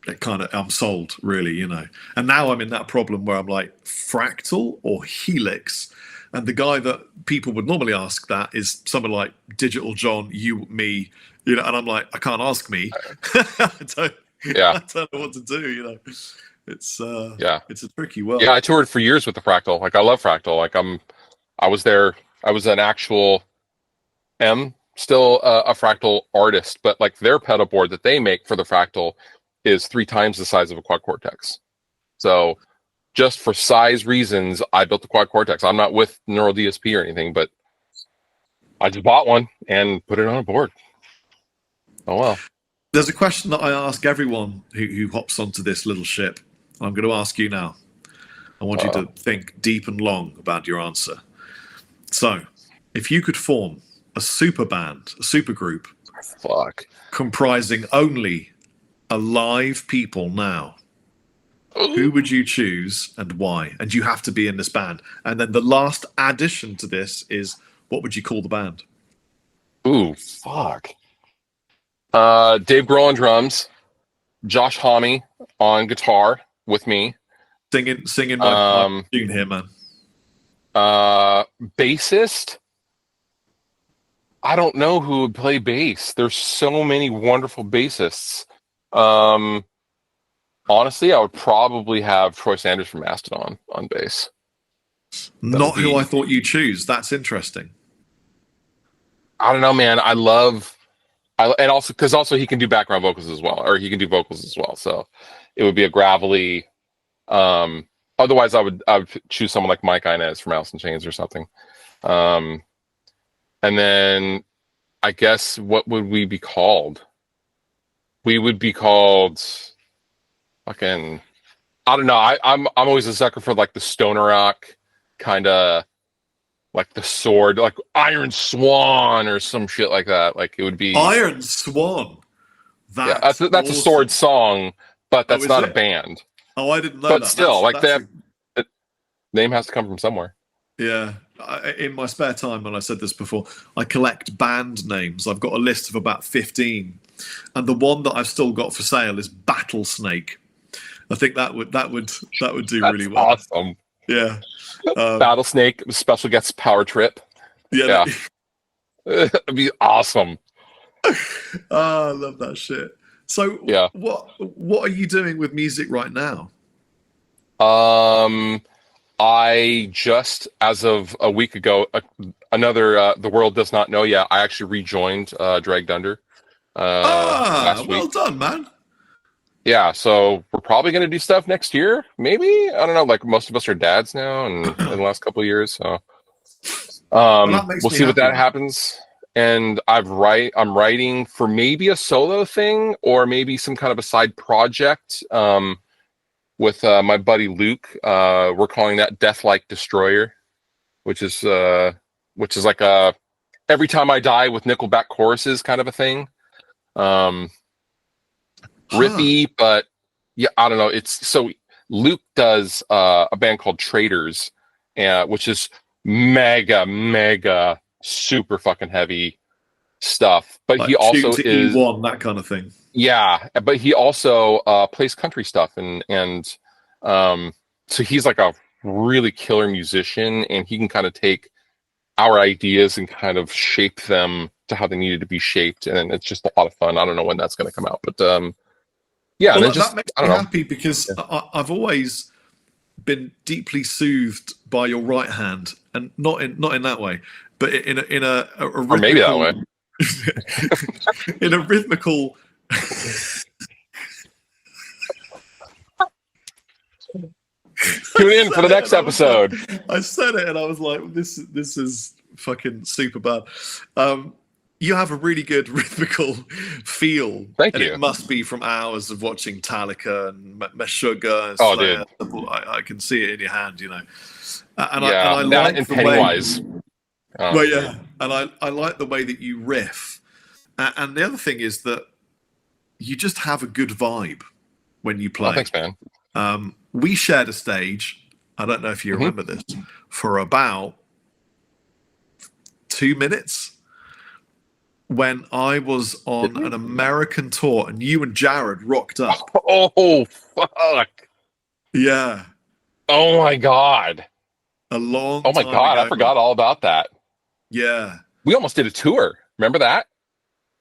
I'm sold, really, you know. And now I'm in that problem where I'm like, Fractal or Helix? And the guy that people would normally ask that is someone like Digital John, you, me, you know. And I'm like, I can't ask me. I don't know what to do, you know. It's it's a tricky world. Yeah, I toured for years with the Fractal. Like, I love Fractal. Like, I was there. I was an actual still a Fractal artist, but like their pedal board that they make for the Fractal is 3 times the size of a quad cortex. So just for size reasons, I built the quad cortex. I'm not with Neural DSP or anything, but I just bought one and put it on a board. Oh well. There's a question that I ask everyone who hops onto this little ship. I'm going to ask you now. I want you to think deep and long about your answer. So, if you could form a super band, a super group, comprising only alive people now, who would you choose and why? And you have to be in this band. And then the last addition to this is, what would you call the band? Ooh, fuck. Dave Grohl on drums, Josh Homme on guitar with me. Singing my tune here, man. Bassist, I don't know who would play bass. There's so many wonderful bassists. Honestly, I would probably have Troy Sanders from Mastodon on bass. Not who I thought you'd choose. That's interesting. I don't know, man. And also because he can do background vocals as well, or he can do vocals as well. So it would be a gravelly. Otherwise, I would choose someone like Mike Inez from Alice in Chains or something. And then I guess, what would we be called? We would be called fucking I don't know. I'm always a sucker for like the stoner rock kind of, like the Sword, like Iron Swan or some shit like that. Like it would be Iron Swan. that's That's a Sword awesome. song, but that's is not a it? band. Oh, I didn't know But that. still, like That's that, the name has to come from somewhere. yeah. In my spare time, and I said this before, I collect band names. I've got a list of about 15, and the one that I've still got for sale is Battlesnake. I think that would do really well. Awesome. Yeah. Battlesnake special guest Power Trip. Yeah. It'd be awesome. Oh, I love that shit. So yeah, what are you doing with music right now? I just, as of a week ago, another The World Does Not Know Yet, I actually rejoined Dragged Under last week. Well done, man. Yeah, so we're probably going to do stuff next year, maybe. I don't know, like most of us are dads now and in the last couple of years, so we'll see what that happens. And I'm writing for maybe a solo thing or maybe some kind of a side project with my buddy Luke. We're calling that Deathlike Destroyer, which is like a Every Time I Die with Nickelback choruses kind of a thing. Riffy, but yeah, I don't know. It's so Luke does a band called Traders, which is mega super fucking heavy stuff. But like he also is E1, that kind of thing. Yeah, but he also plays country stuff, and so he's like a really killer musician, and he can kind of take our ideas and kind of shape them to how they needed to be shaped, and it's just a lot of fun. I don't know when that's going to come out, but yeah, well, that makes me happy because I've always been deeply soothed by your right hand, and not in that way, but in a rhythmical, or maybe that way. In a rhythmical. Tune in for the next episode. I said it and I was like, this is fucking super bad. You have a really good rhythmical feel. Thank you. It must be from hours of watching Metallica and Meshuggah. Oh, dude. I can see it in your hand, you know. And yeah, I like and Pennywise. Well, yeah, and I like the way that you riff. And the other thing is that you just have a good vibe when you play. Oh, thanks, man. We shared a stage, I don't know if you remember this, for about 2 minutes when I was on an American tour and you and Jared rocked up. Oh, fuck. Yeah. Oh, my God. A long Oh, my time God. ago. I forgot all about that. Yeah. We almost did a tour. Remember that?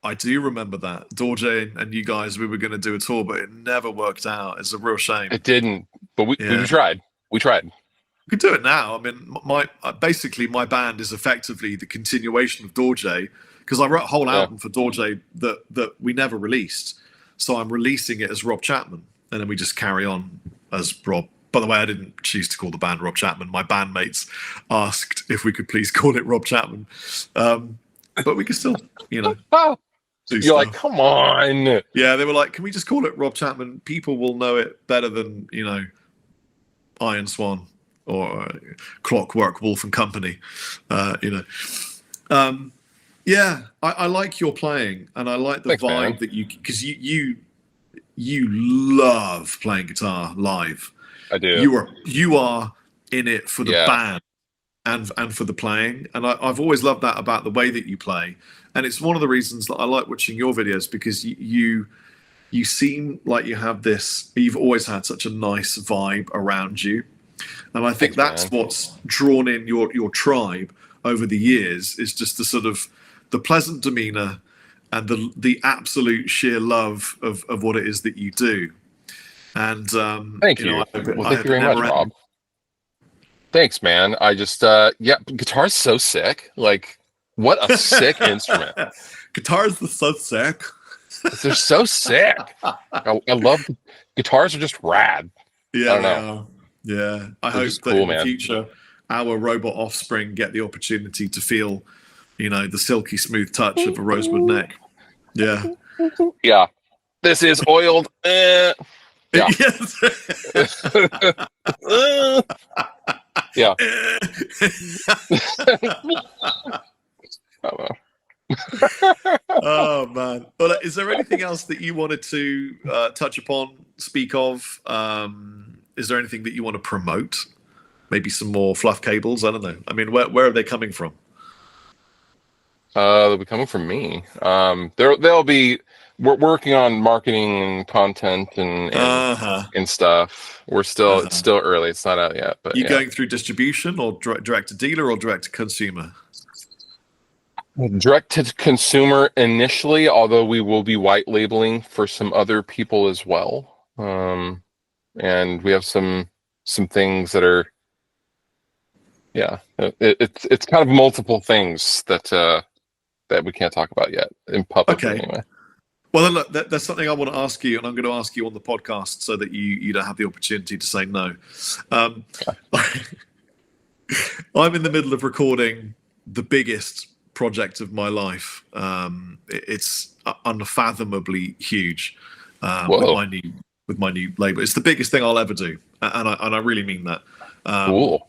I do remember that. Dorje and you guys, we were going to do a tour, but it never worked out. It's a real shame. It didn't, but we tried. We tried. We could do it now. I mean, basically my band is effectively the continuation of Dorje, because I wrote a whole album for Dorje that we never released. So I'm releasing it as Rob Chapman, and then we just carry on as Rob. By the way, I didn't choose to call the band Rob Chapman. My bandmates asked if we could please call it Rob Chapman. But we could still, you know. You're stuff. Like, come on. Yeah, they were like, can we just call it Rob Chapman? People will know it better than, you know, Iron Swan or Clockwork Wolf and Company, you know. Yeah, I like your playing, and I like the vibe that you, because you love playing guitar live. I do. You are in it for the band and for the playing, and I've always loved that about the way that you play. And it's one of the reasons that I like watching your videos, because you seem like you have this, you've always had such a nice vibe around you. And I think that's what's drawn in your tribe over the years, is just the sort of the pleasant demeanor and the absolute sheer love of what it is that you do. And thank you. Thank you very much, Rob. Thanks, man. I just guitar's so sick. Like, what a sick instrument. Guitars are so sick. They're so sick. I love guitars are just rad. Yeah, I don't know. Yeah. I hope that in the future our robot offspring get the opportunity to feel, you know, the silky smooth touch of a rosewood neck. Yeah. Yeah. This is oiled. Yeah. Yeah. Oh man. Well, is there anything else that you wanted to touch upon, speak of? Is there anything that you want to promote? Maybe some more fluff cables? I don't know. I mean, where are they coming from? They'll be coming from me. They'll be. We're working on marketing and content and stuff. We're still it's still early. It's not out yet. But you going through distribution or direct to dealer or direct to consumer? Direct to consumer initially, although we will be white labeling for some other people as well. And we have some things that are, it's kind of multiple things that we can't talk about yet in public anyway. Well, then, look, that's something I want to ask you, and I'm going to ask you on the podcast so that you don't have the opportunity to say no. I'm in the middle of recording the biggest project of my life. It's unfathomably huge with my new label. It's the biggest thing I'll ever do, and I really mean that. Cool.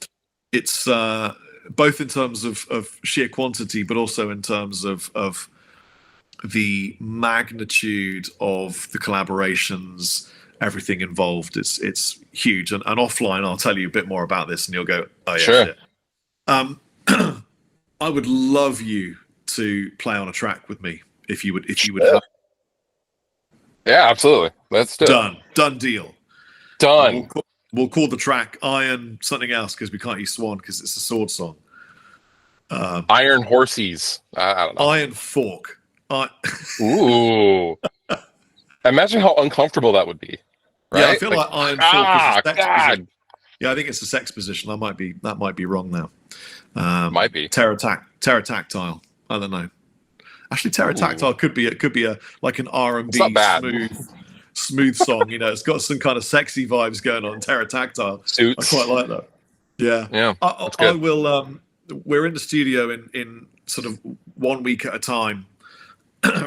It's both in terms of sheer quantity, but also in terms of the magnitude of the collaborations, everything involved. It's huge, and offline I'll tell you a bit more about this, and you'll go, oh yeah, sure. Shit. I would love you to play on a track with me if you would have. Yeah, absolutely. Let's do it. Done deal. Done. We'll call the track Iron something else because we can't use Swan because it's a sword song. Iron Horsies. I don't know. Iron Fork. Ooh. Imagine how uncomfortable that would be. Right? Yeah, I feel like Iron Fork is a sex God. position. Yeah, I think it's a sex position. That might be wrong now. Might be. Pterodactyl. I don't know. Actually, Pterodactyl could be a like an R&B smooth song. You know, it's got some kind of sexy vibes going on. Pterodactyl. Suits. I quite like that. Yeah. Yeah. I will. We're in the studio in sort of 1 week at a time,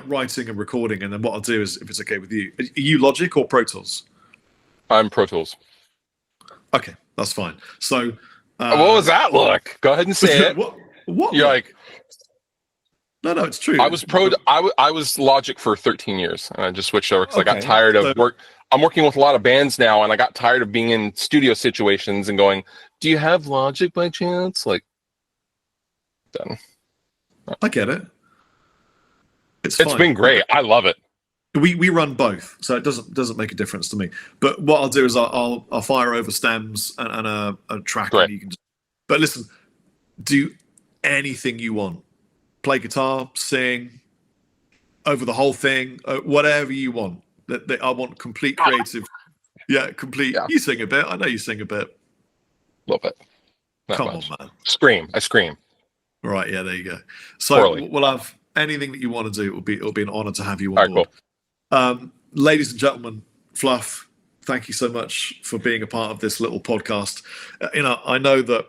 writing and recording, and then what I'll do is, if it's okay with you, are you Logic or Pro Tools? I'm Pro Tools. Okay, that's fine. So, what was that look? Go ahead and say it. What? You're like, no, it's true. I was Logic for 13 years, and I just switched over because I got tired of work. I'm working with a lot of bands now, and I got tired of being in studio situations and going, "Do you have Logic by chance?" Like, done. I get it. It's been great. I love it. We run both, so it doesn't make a difference to me. But what I'll do is I'll fire over stems and a track, and you can. But listen, do anything you want. Play guitar, sing, over the whole thing, whatever you want. I want complete creative. Yeah, complete. Yeah. You sing a bit. I know you sing a bit. Love it. Come on, man. Scream. I scream. Right. Yeah. There you go. So we'll have anything that you want to do. It'll be an honor to have you on board. Cool. Ladies and gentlemen, Fluff, thank you so much for being a part of this little podcast. I know that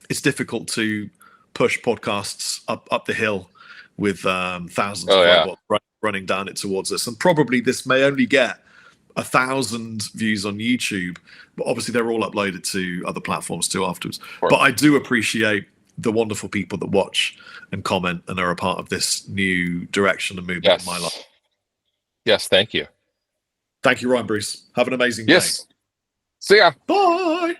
it's difficult to push podcasts up the hill with thousands of robots running down it towards us, and probably this may only get 1,000 views on YouTube, but obviously they're all uploaded to other platforms too afterwards. But I do appreciate the wonderful people that watch and comment and are a part of this new direction and movement in my life. Yes, thank you. Thank you, Ryan Bruce. Have an amazing day. See ya. Bye.